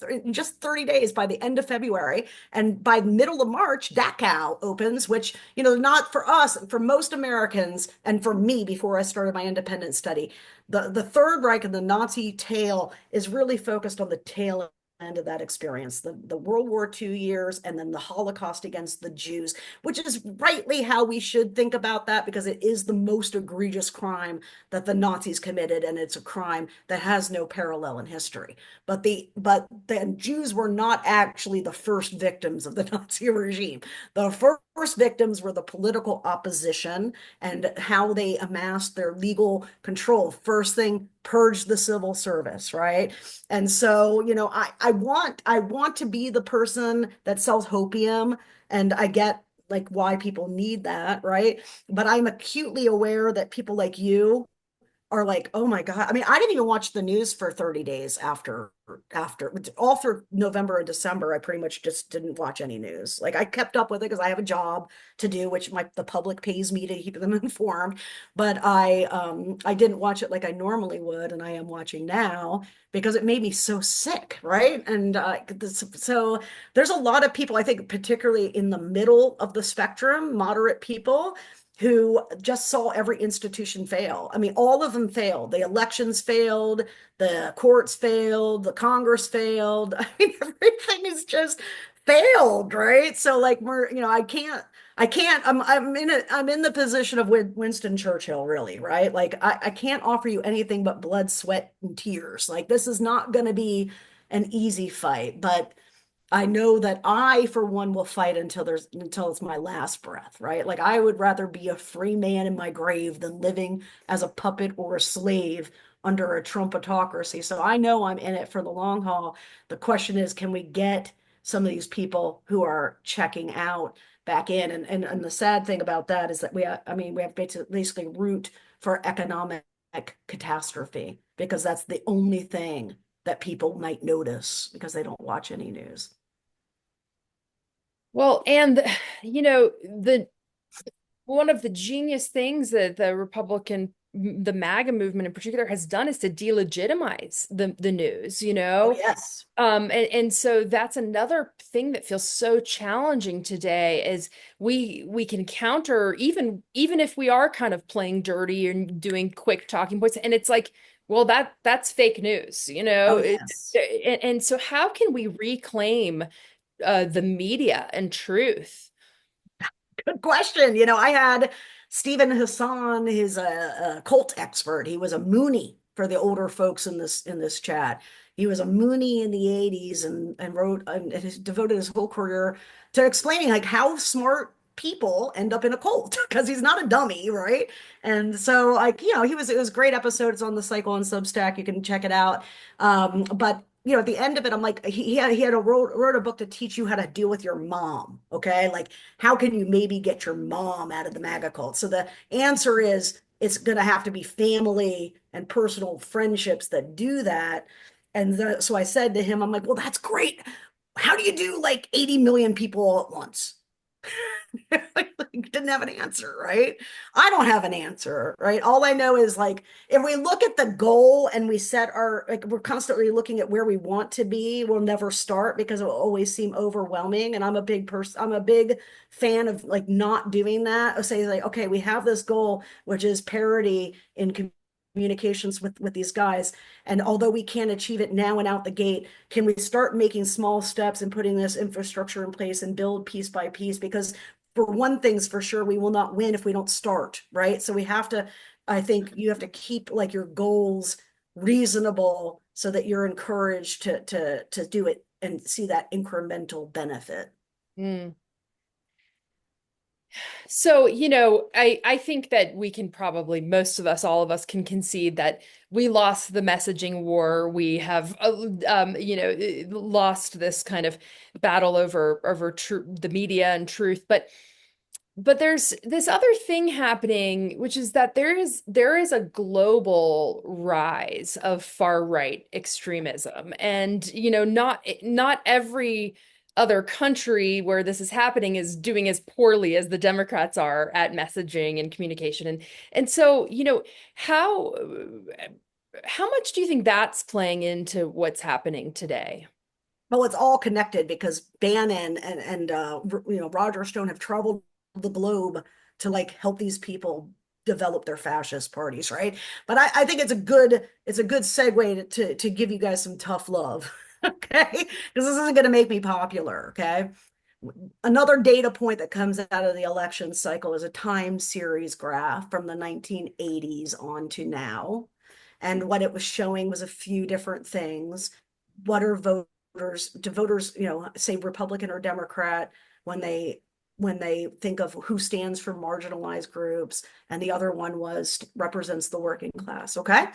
In just 30 days by the end of February. And by the middle of March, Dachau opens, which, not for us, for most Americans, and for me before I started my independent study, the Third Reich and the Nazi tail is really focused on the tail end of that experience, the World War II years, and then the Holocaust against the Jews, which is rightly how we should think about that because it is the most egregious crime that the Nazis committed, and it's a crime that has no parallel in history. But the Jews were not actually the first victims of the Nazi regime. The first victims were the political opposition and how they amassed their legal control. First thing, purge the civil service, right? And so, I want to be the person that sells hopium, and I get like why people need that, right? But I'm acutely aware that people like you are like, oh my God. I mean, I didn't even watch the news for 30 days after all through November and December. I pretty much just didn't watch any news. Like I kept up with it because I have a job to do, which the public pays me to keep them informed. But I didn't watch it like I normally would, and I am watching now because it made me so sick, right? And so there's a lot of people, I think, particularly in the middle of the spectrum, moderate people, who just saw every institution fail. I mean, all of them failed. The elections failed, the courts failed, the Congress failed. I mean, everything is just failed, right? So like I'm in the position of Winston Churchill, really, right? Like I can't offer you anything but blood, sweat, and tears. Like this is not going to be an easy fight, but I know that I, for one, will fight until it's my last breath, right? Like I would rather be a free man in my grave than living as a puppet or a slave under a Trump autocracy. So I know I'm in it for the long haul. The question is, can we get some of these people who are checking out back in? And the sad thing about that is that we have to basically root for economic catastrophe because that's the only thing that people might notice because they don't watch any news. Well, and one of the genius things that the MAGA movement in particular has done is to delegitimize the news, Oh, yes. And so that's another thing that feels so challenging today is we can counter even if we are kind of playing dirty and doing quick talking points, and it's like well, that's fake news, you know. Oh, yes. And so how can we reclaim the media and truth? Good question. I had Stephen Hassan, he's a cult expert. He was a Moonie for the older folks in this chat. He was a Moonie in the 80s and wrote and has devoted his whole career to explaining like how smart people end up in a cult because he's not a dummy, right? And so like, it was a great episode. It's on the cycle on Substack. You can check it out. But at the end of it, I'm like, he wrote a book to teach you how to deal with your mom. Okay. Like, how can you maybe get your mom out of the MAGA cult? So the answer is it's going to have to be family and personal friendships that do that. And so I said to him, I'm like, well, that's great. How do you do like 80 million people all at once? Didn't have an answer, right? I don't have an answer, right? All I know is like if we look at the goal and we set like we're constantly looking at where we want to be, we'll never start because it will always seem overwhelming. And I'm a big person, I'm a big fan of like not doing that. I'll say like, okay, we have this goal, which is parity in communications with these guys. And although we can't achieve it now and out the gate, can we start making small steps and putting this infrastructure in place and build piece by piece? Because for one thing's for sure, we will not win if we don't start, right? So we have to, I think you have to keep like your goals reasonable so that you're encouraged to do it and see that incremental benefit. Mm. So, I think that we can probably, most of us, all of us can concede that we lost the messaging war. We have, lost this kind of battle over the media and truth. But there's this other thing happening, which is that there is a global rise of far right extremism, and not every other country where this is happening is doing as poorly as the Democrats are at messaging and communication, and so how much do you think that's playing into what's happening today? Well, it's all connected because Bannon and Roger Stone have traveled the globe to like help these people develop their fascist parties, right? But I think it's a good segue to give you guys some tough love, okay? Because this isn't going to make me popular, okay? Another data point that comes out of the election cycle is a time series graph from the 1980s on to now. And what it was showing was a few different things. What are voters, say Republican or Democrat, when they think of who stands for marginalized groups, and the other one represents the working class, okay?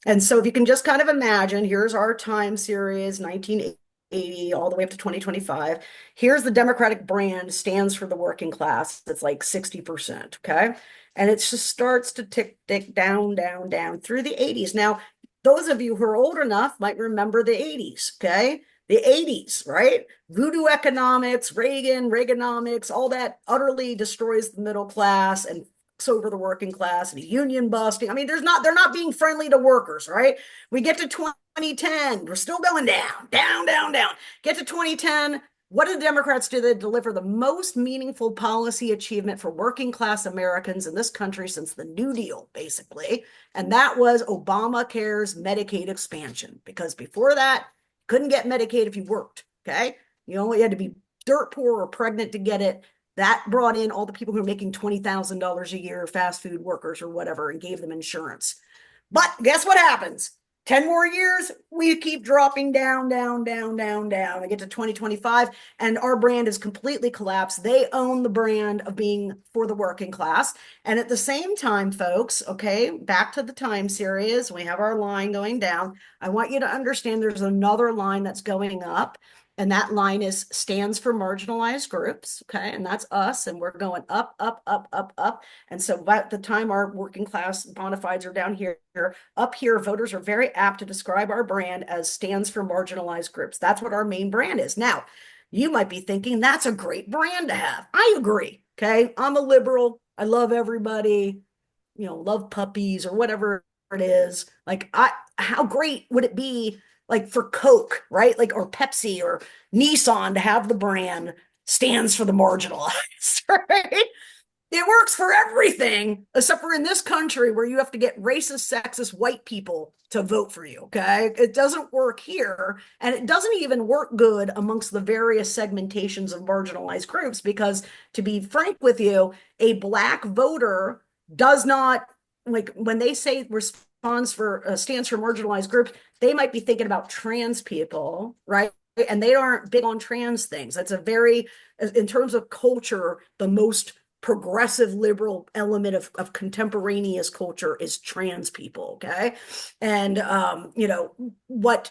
And so if you can just kind of imagine, here's our time series, 1980 all the way up to 2025. Here's the Democratic brand stands for the working class. It's like 60%, okay? And it just starts to tick down, down, down through the 80s. Now, those of you who are old enough might remember the 80s, okay? The 80s, right? Voodoo economics, Reaganomics, all that utterly destroys the middle class and over the working class and union busting. I mean, they're not being friendly to workers, right? We get to 2010, we're still going down, down, down, down. Get to 2010, what did the Democrats do? They deliver the most meaningful policy achievement for working class Americans in this country since the New Deal, basically. And that was Obamacare's Medicaid expansion, because before that, couldn't get Medicaid if you worked, okay? You only had to be dirt poor or pregnant to get it. That brought in all the people who are making $20,000 a year, fast food workers or whatever, and gave them insurance. But guess what happens? 10 more years, we keep dropping down, down, down, down, down. I get to 2025, and our brand is completely collapsed. They own the brand of being for the working class. And at the same time, folks, okay, back to the time series, we have our line going down. I want you to understand there's another line that's going up. And that line stands for marginalized groups, okay? And that's us, and we're going up, up, up, up, up. And so by the time our working class bona fides are down here, up here, voters are very apt to describe our brand as stands for marginalized groups. That's what our main brand is. Now, you might be thinking that's a great brand to have. I agree, okay? I'm a liberal. I love everybody, love puppies or whatever it is. Like, how great would it be like for Coke, right? Like, or Pepsi or Nissan to have the brand stands for the marginalized, right? It works for everything, except for in this country where you have to get racist, sexist white people to vote for you. Okay. It doesn't work here. And it doesn't even work good amongst the various segmentations of marginalized groups, because to be frank with you, a Black voter does not, like, when they say responds for stands for marginalized groups, they might be thinking about trans people, right? And they aren't big on trans things. That's a very, in terms of culture, the most progressive liberal element of contemporaneous culture is trans people. Okay. And you know, what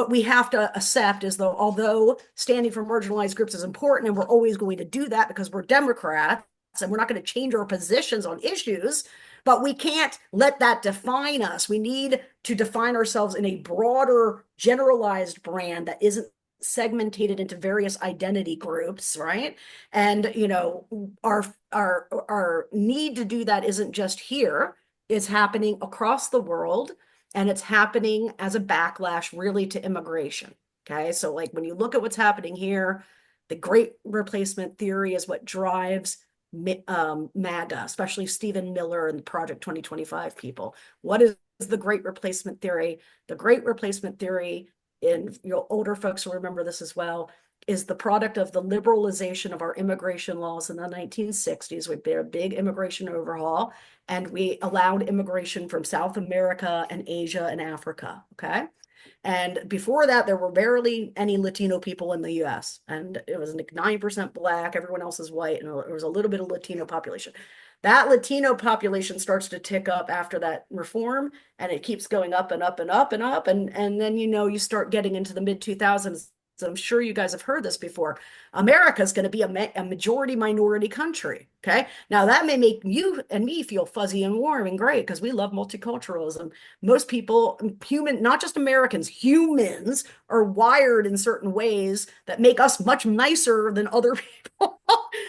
we have to accept is, though, although standing for marginalized groups is important, and we're always going to do that because we're Democrats and we're not going to change our positions on issues, but we can't let that define us. We need to define ourselves in a broader, generalized brand that isn't segmented into various identity groups, right? And you know, our need to do that isn't just here, it's happening across the world, and it's happening as a backlash really to immigration. Okay, so like when you look at what's happening here, the great replacement theory is what drives MAGA, especially Stephen Miller and Project 2025 people. What is the great replacement theory? The great replacement theory, and you know, older folks will remember this as well, is the product of the liberalization of our immigration laws in the 1960s. We did a big immigration overhaul, and we allowed immigration from South America and Asia and Africa. Okay. And before that, there were barely any Latino people in the US. And it was like 9% Black, everyone else is white, and there was a little bit of Latino population. That Latino population starts to tick up after that reform, and it keeps going up and up and up and up. And then, you know, you start getting into the mid 2000s. So I'm sure you guys have heard this before. America is going to be a majority minority country. Okay. Now that may make you and me feel fuzzy and warm and great because we love multiculturalism. Most people, not just Americans, humans are wired in certain ways that make us much nicer than other people.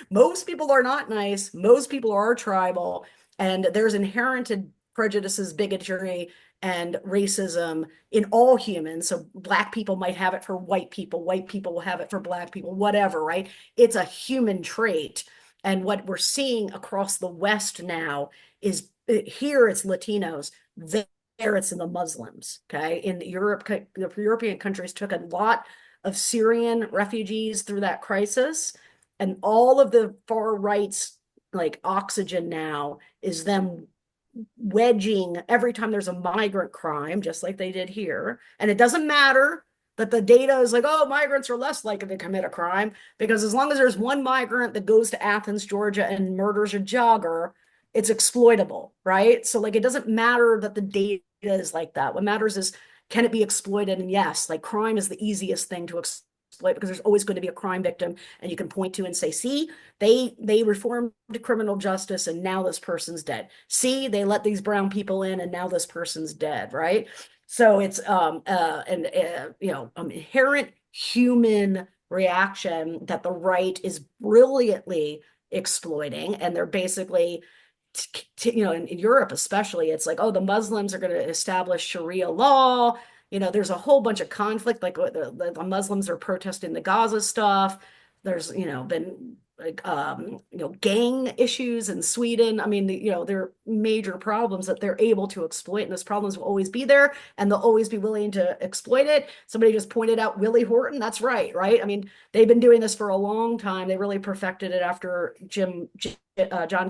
Most people are not nice. Most people are tribal, and there's inherent prejudices, bigotry, and racism in all humans. So Black people might have it for white people will have it for Black people, whatever, right? It's a human trait. And what we're seeing across the West now is, here it's Latinos, there it's in the Muslims. Okay. In Europe, the European countries took a lot of Syrian refugees through that crisis, and all of the far right's like oxygen now is them wedging every time there's a migrant crime, just like they did here. And it doesn't matter that the data is like, oh, migrants are less likely to commit a crime, because as long as there's one migrant that goes to Athens, Georgia and murders a jogger, it's exploitable, right? So like, it doesn't matter that the data is like that. What matters is, can it be exploited? And yes, like crime is the easiest thing to exploit, because there's always going to be a crime victim, and you can point to and say, see, they reformed criminal justice and now this person's dead. See, they let these brown people in and now this person's dead, right? So it's you know, inherent human reaction that the right is brilliantly exploiting. And they're basically, you know, in Europe especially, it's like, oh, the Muslims are going to establish Sharia law. You know, there's a whole bunch of conflict, like the Muslims are protesting the Gaza stuff. There's, you know, been like, you know, gang issues in Sweden. I mean, you know, there are major problems that they're able to exploit, and those problems will always be there, and they'll always be willing to exploit it. Somebody just pointed out Willie Horton. That's right, right? I mean, they've been doing this for a long time. They really perfected it after John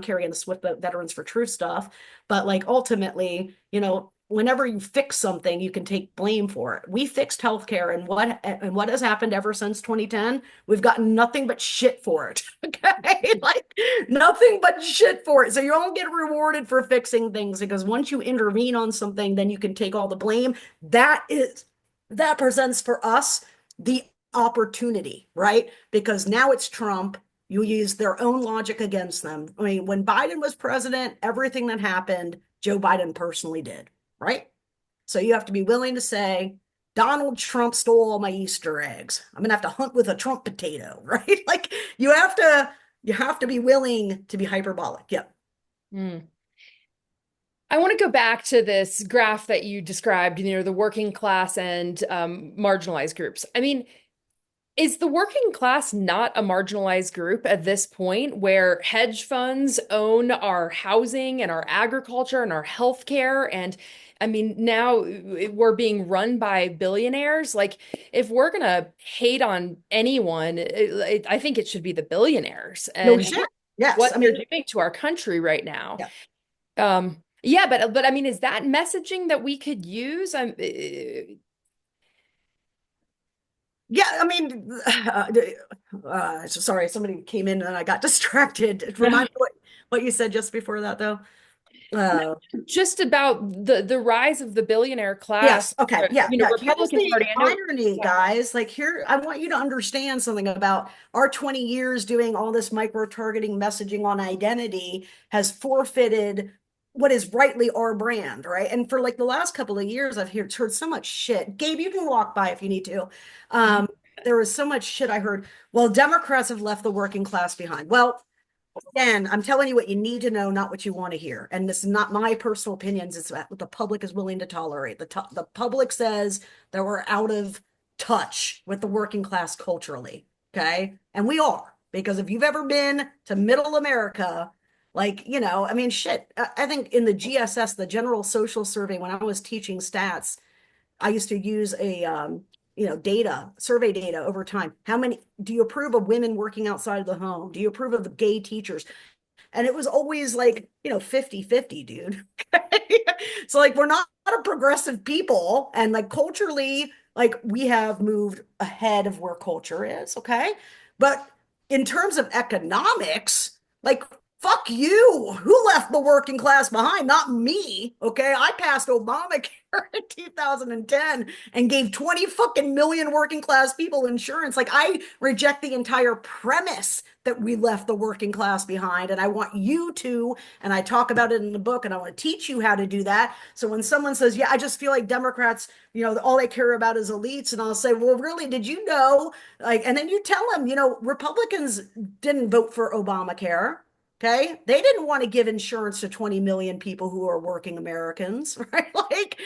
Kerry and the Swift Veterans for Truth stuff. But like, ultimately, you know, whenever you fix something, you can take blame for it. We fixed healthcare, and what has happened ever since 2010? We've gotten nothing but shit for it. Okay, like nothing but shit for it. So you don't get rewarded for fixing things, because once you intervene on something, then you can take all the blame. That presents for us the opportunity, right? Because now it's Trump. You use their own logic against them. I mean, when Biden was president, everything that happened, Joe Biden personally did. Right? So you have to be willing to say, Donald Trump stole all my Easter eggs. I'm gonna have to hunt with a Trump potato, right? Like you have to be willing to be hyperbolic. Yeah. Mm. I want to go back to this graph that you described, you know, the working class and marginalized groups. I mean, Is the working class not a marginalized group at this point where hedge funds own our housing and our agriculture and our healthcare? And I mean, now we're being run by billionaires. Like, if we're gonna hate on anyone, I think it should be the billionaires No and shit. Yes. what I they're mean, doing to our country right now. yeah. Yeah, but I mean, is that messaging that we could use? Yeah, I mean, sorry, somebody came in and I got distracted. Remind me what you said just before that, though. Just about the rise of the billionaire class. Yes, okay, yeah, yeah. Here's Republican the Party. I know. irony, guys. Like here, I want you to understand something about our 20 years doing all this micro-targeting messaging on identity has forfeited what is rightly our brand, right? And for like the last couple of years, I've heard so much shit. Gabe, you can walk by if you need to. There was so much shit I heard. Well, Democrats have left the working class behind. Well, again, I'm telling you what you need to know, not what you want to hear. And this is not my personal opinions. It's what the public is willing to tolerate. The public says that we're out of touch with the working class culturally. Okay. And we are, because if you've ever been to middle America, like, I mean, shit, I think in the GSS, the General Social Survey, when I was teaching stats, I used to use a, survey data over time. How many do you approve of women working outside of the home? Do you approve of the gay teachers? And it was always like, 50-50, dude. So like, we're not a progressive people. And like culturally, like we have moved ahead of where culture is. Okay. But in terms of economics, like, fuck you. Who left the working class behind? Not me. Okay. I passed Obamacare in 2010 and gave 20 fucking million working class people insurance. Like, I reject the entire premise that we left the working class behind. And I want you to, and I talk about it in the book, and I want to teach you how to do that. So when someone says, yeah, I just feel like Democrats, all they care about is elites. And I'll say, well, really, did you know? Like, and then you tell them, Republicans didn't vote for Obamacare. Okay. They didn't want to give insurance to 20 million people who are working Americans, right? Like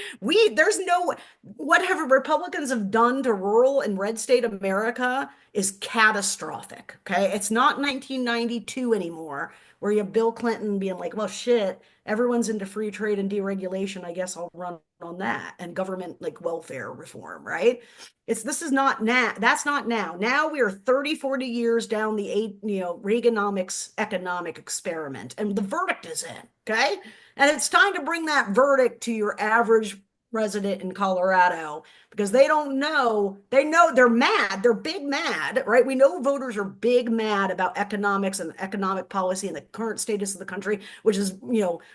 whatever Republicans have done to rural and red state America is catastrophic. Okay. It's not 1992 anymore, where you have Bill Clinton being like, well, shit, everyone's into free trade and deregulation. I guess I'll run on that, and government like welfare reform, right? This is not now. That's not now. Now we are 30, 40 years down the Reaganomics economic experiment, and the verdict is in, okay? And it's time to bring that verdict to your average resident in Colorado, because they don't know. They know they're mad. They're big mad, right? We know voters are big mad about economics and economic policy and the current status of the country, which is,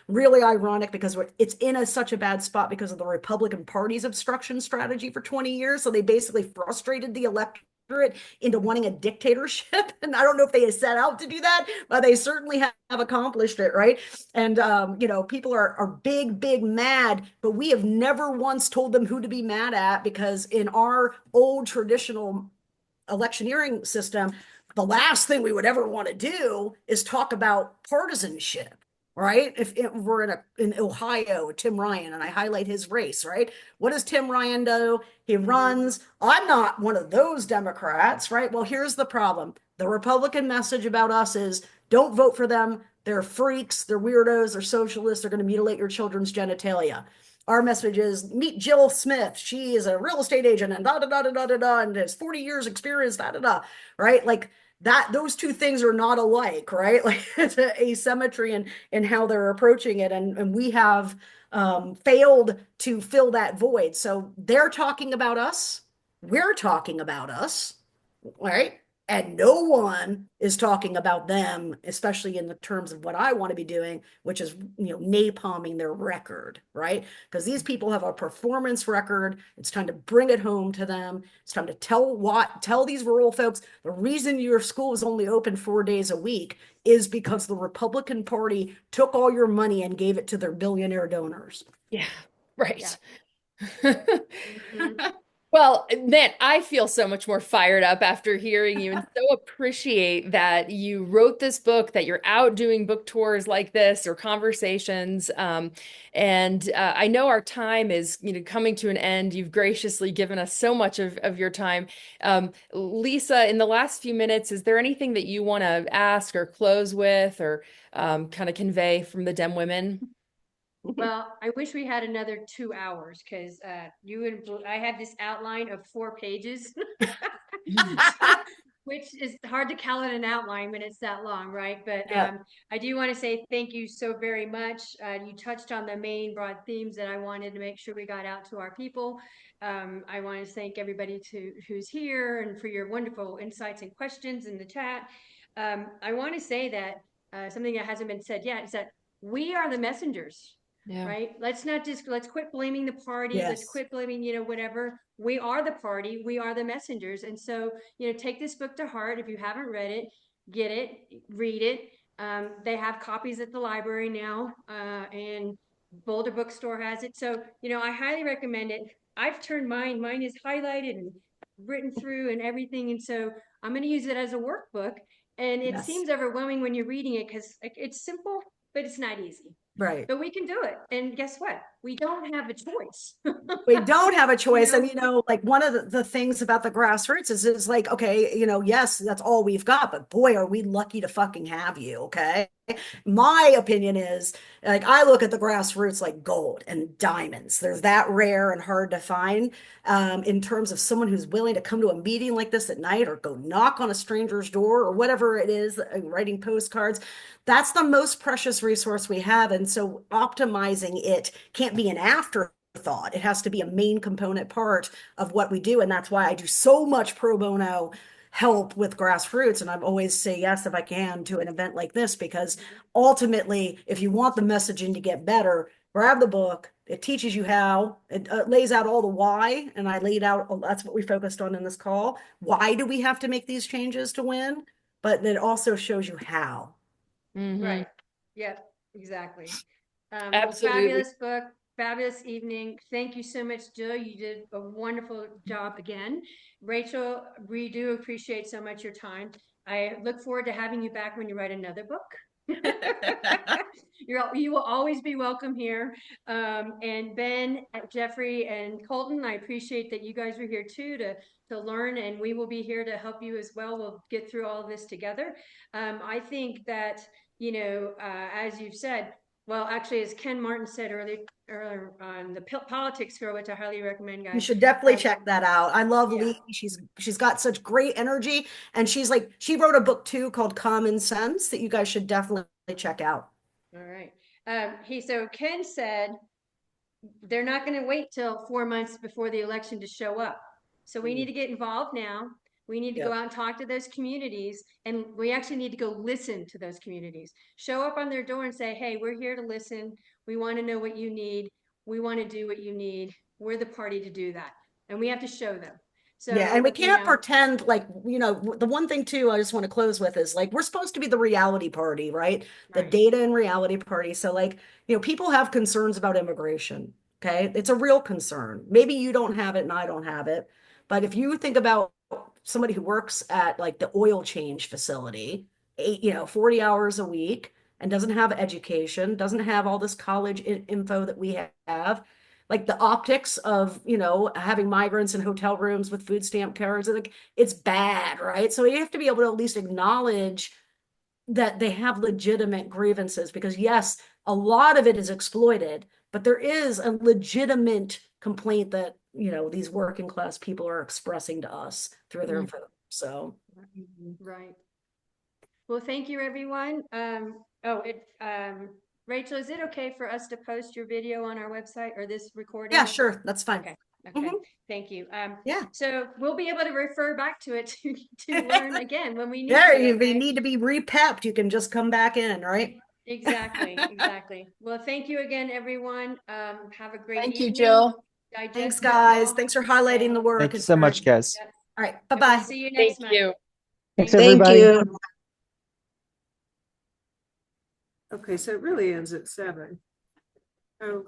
really ironic, because it's in such a bad spot because of the Republican Party's obstruction strategy for 20 years. So they basically frustrated the electorate into wanting a dictatorship. And I don't know if they set out to do that, but they certainly have accomplished it, right? And people are big mad, but we have never once told them who to be mad at, because in our old traditional electioneering system, the last thing we would ever want to do is talk about partisanship. Right? If we're in Ohio, Tim Ryan, and I highlight his race, right? What does Tim Ryan do? He runs. I'm not one of those Democrats, right? Well, here's the problem. The Republican message about us is, don't vote for them. They're freaks. They're weirdos. They're socialists. They're going to mutilate your children's genitalia. Our message is, meet Jill Smith. She is a real estate agent and and has 40 years experience, right? Like, that those two things are not alike, right? Like, it's an asymmetry in how they're approaching it, and we have failed to fill that void. So they're talking about us, we're talking about us, right? And no one is talking about them, especially in the terms of what I want to be doing, which is, napalming their record, right? Because these people have a performance record. It's time to bring it home to them. It's time to tell these rural folks, the reason your school is only open 4 days a week is because the Republican Party took all your money and gave it to their billionaire donors. Yeah, right. Yeah. Well, man, I feel so much more fired up after hearing you and so appreciate that you wrote this book, that you're out doing book tours like this or conversations. And I know our time is, coming to an end. You've graciously given us so much of your time. Lisa, in the last few minutes, is there anything that you want to ask or close with or kind of convey from the Dem women? Well, I wish we had another 2 hours because I have this outline of 4 pages, which is hard to count in an outline when it's that long, right? But Yeah. I do want to say thank you so very much. You touched on the main broad themes that I wanted to make sure we got out to our people. I want to thank everybody who's here and for your wonderful insights and questions in the chat. I want to say that something that hasn't been said yet is that we are the messengers. Yeah. Right. Let's quit blaming the party. Yes. Let's quit blaming, whatever. We are the party. We are the messengers. And so, take this book to heart. If you haven't read it, get it, read it. They have copies at the library now, and Boulder Bookstore has it. So, I highly recommend it. I've turned mine is highlighted and written through and everything. And so I'm going to use it as a workbook. And it Yes. seems overwhelming when you're reading it because it's simple, but it's not easy. Right. But we can do it. And guess what? We don't have a choice. We don't have a choice. You know? And, like one of the things about the grassroots is like, okay, yes, that's all we've got, but boy, are we lucky to fucking have you. Okay. My opinion is like, I look at the grassroots like gold and diamonds. They're that rare and hard to find, in terms of someone who's willing to come to a meeting like this at night or go knock on a stranger's door or whatever it is, writing postcards. That's the most precious resource we have. And so optimizing it can't be an afterthought. It has to be a main component part of what we do. And that's why I do so much pro bono help with grassroots. And I've always say yes if I can to an event like this, because ultimately, if you want the messaging to get better, grab the book. It teaches you how. It lays out all the why. And I laid out, that's what we focused on in this call. Why do we have to make these changes to win? But it also shows you how. Mhm. Right. Yeah, exactly. Well, Absolutely. fabulous book, fabulous evening. Thank you so much, Jill. You did a wonderful job again. Rachel, we do appreciate so much your time. I look forward to having you back when you write another book. You will always be welcome here. And Ben, Jeffrey, and Colton, I appreciate that you guys were here too to learn, and we will be here to help you as well. We'll get through all of this together. I think that, as you've said, well, actually, as Ken Martin said earlier on the politics girl, which I highly recommend, guys. You should definitely check that out. I love Lee. She's got such great energy, and she wrote a book too called Common Sense that you guys should definitely check out. All right. So Ken said they're not going to wait till 4 months before the election to show up. So we need to get involved now. We need to go out and talk to those communities, and we actually need to go listen to those communities. Show up on their door and say, hey, we're here to listen. We want to know what you need. We want to do what you need. We're the party to do that. And we have to show them. So, yeah, and we can't pretend like, the one thing too, I just want to close with is like, we're supposed to be the reality party, right? The data and reality party. So like, people have concerns about immigration. Okay. It's a real concern. Maybe you don't have it and I don't have it. But if you think about somebody who works at like the oil change facility, 40 hours a week and doesn't have education, doesn't have all this college info that we have, like the optics of, having migrants in hotel rooms with food stamp cards, like it's bad, right? So you have to be able to at least acknowledge that they have legitimate grievances, because yes, a lot of it is exploited, but there is a legitimate complaint that, these working class people are expressing to us through their vote. So. Right. Well, thank you, everyone. Rachel, is it okay for us to post your video on our website or this recording? Yeah, sure. That's fine. Okay. Thank you. Yeah. So we'll be able to refer back to it to learn again when we need to. If you need to be repepped, you can just come back in, right? Exactly. Well, thank you again, everyone. Have a great evening. Thank you, Jill. Thanks, guys. Thanks for highlighting the work. Thank you so much, guys. Yep. All right. Bye-bye. We'll see you next month. You. Thanks, everybody. Thank you. Okay, so it really ends at 7. Oh.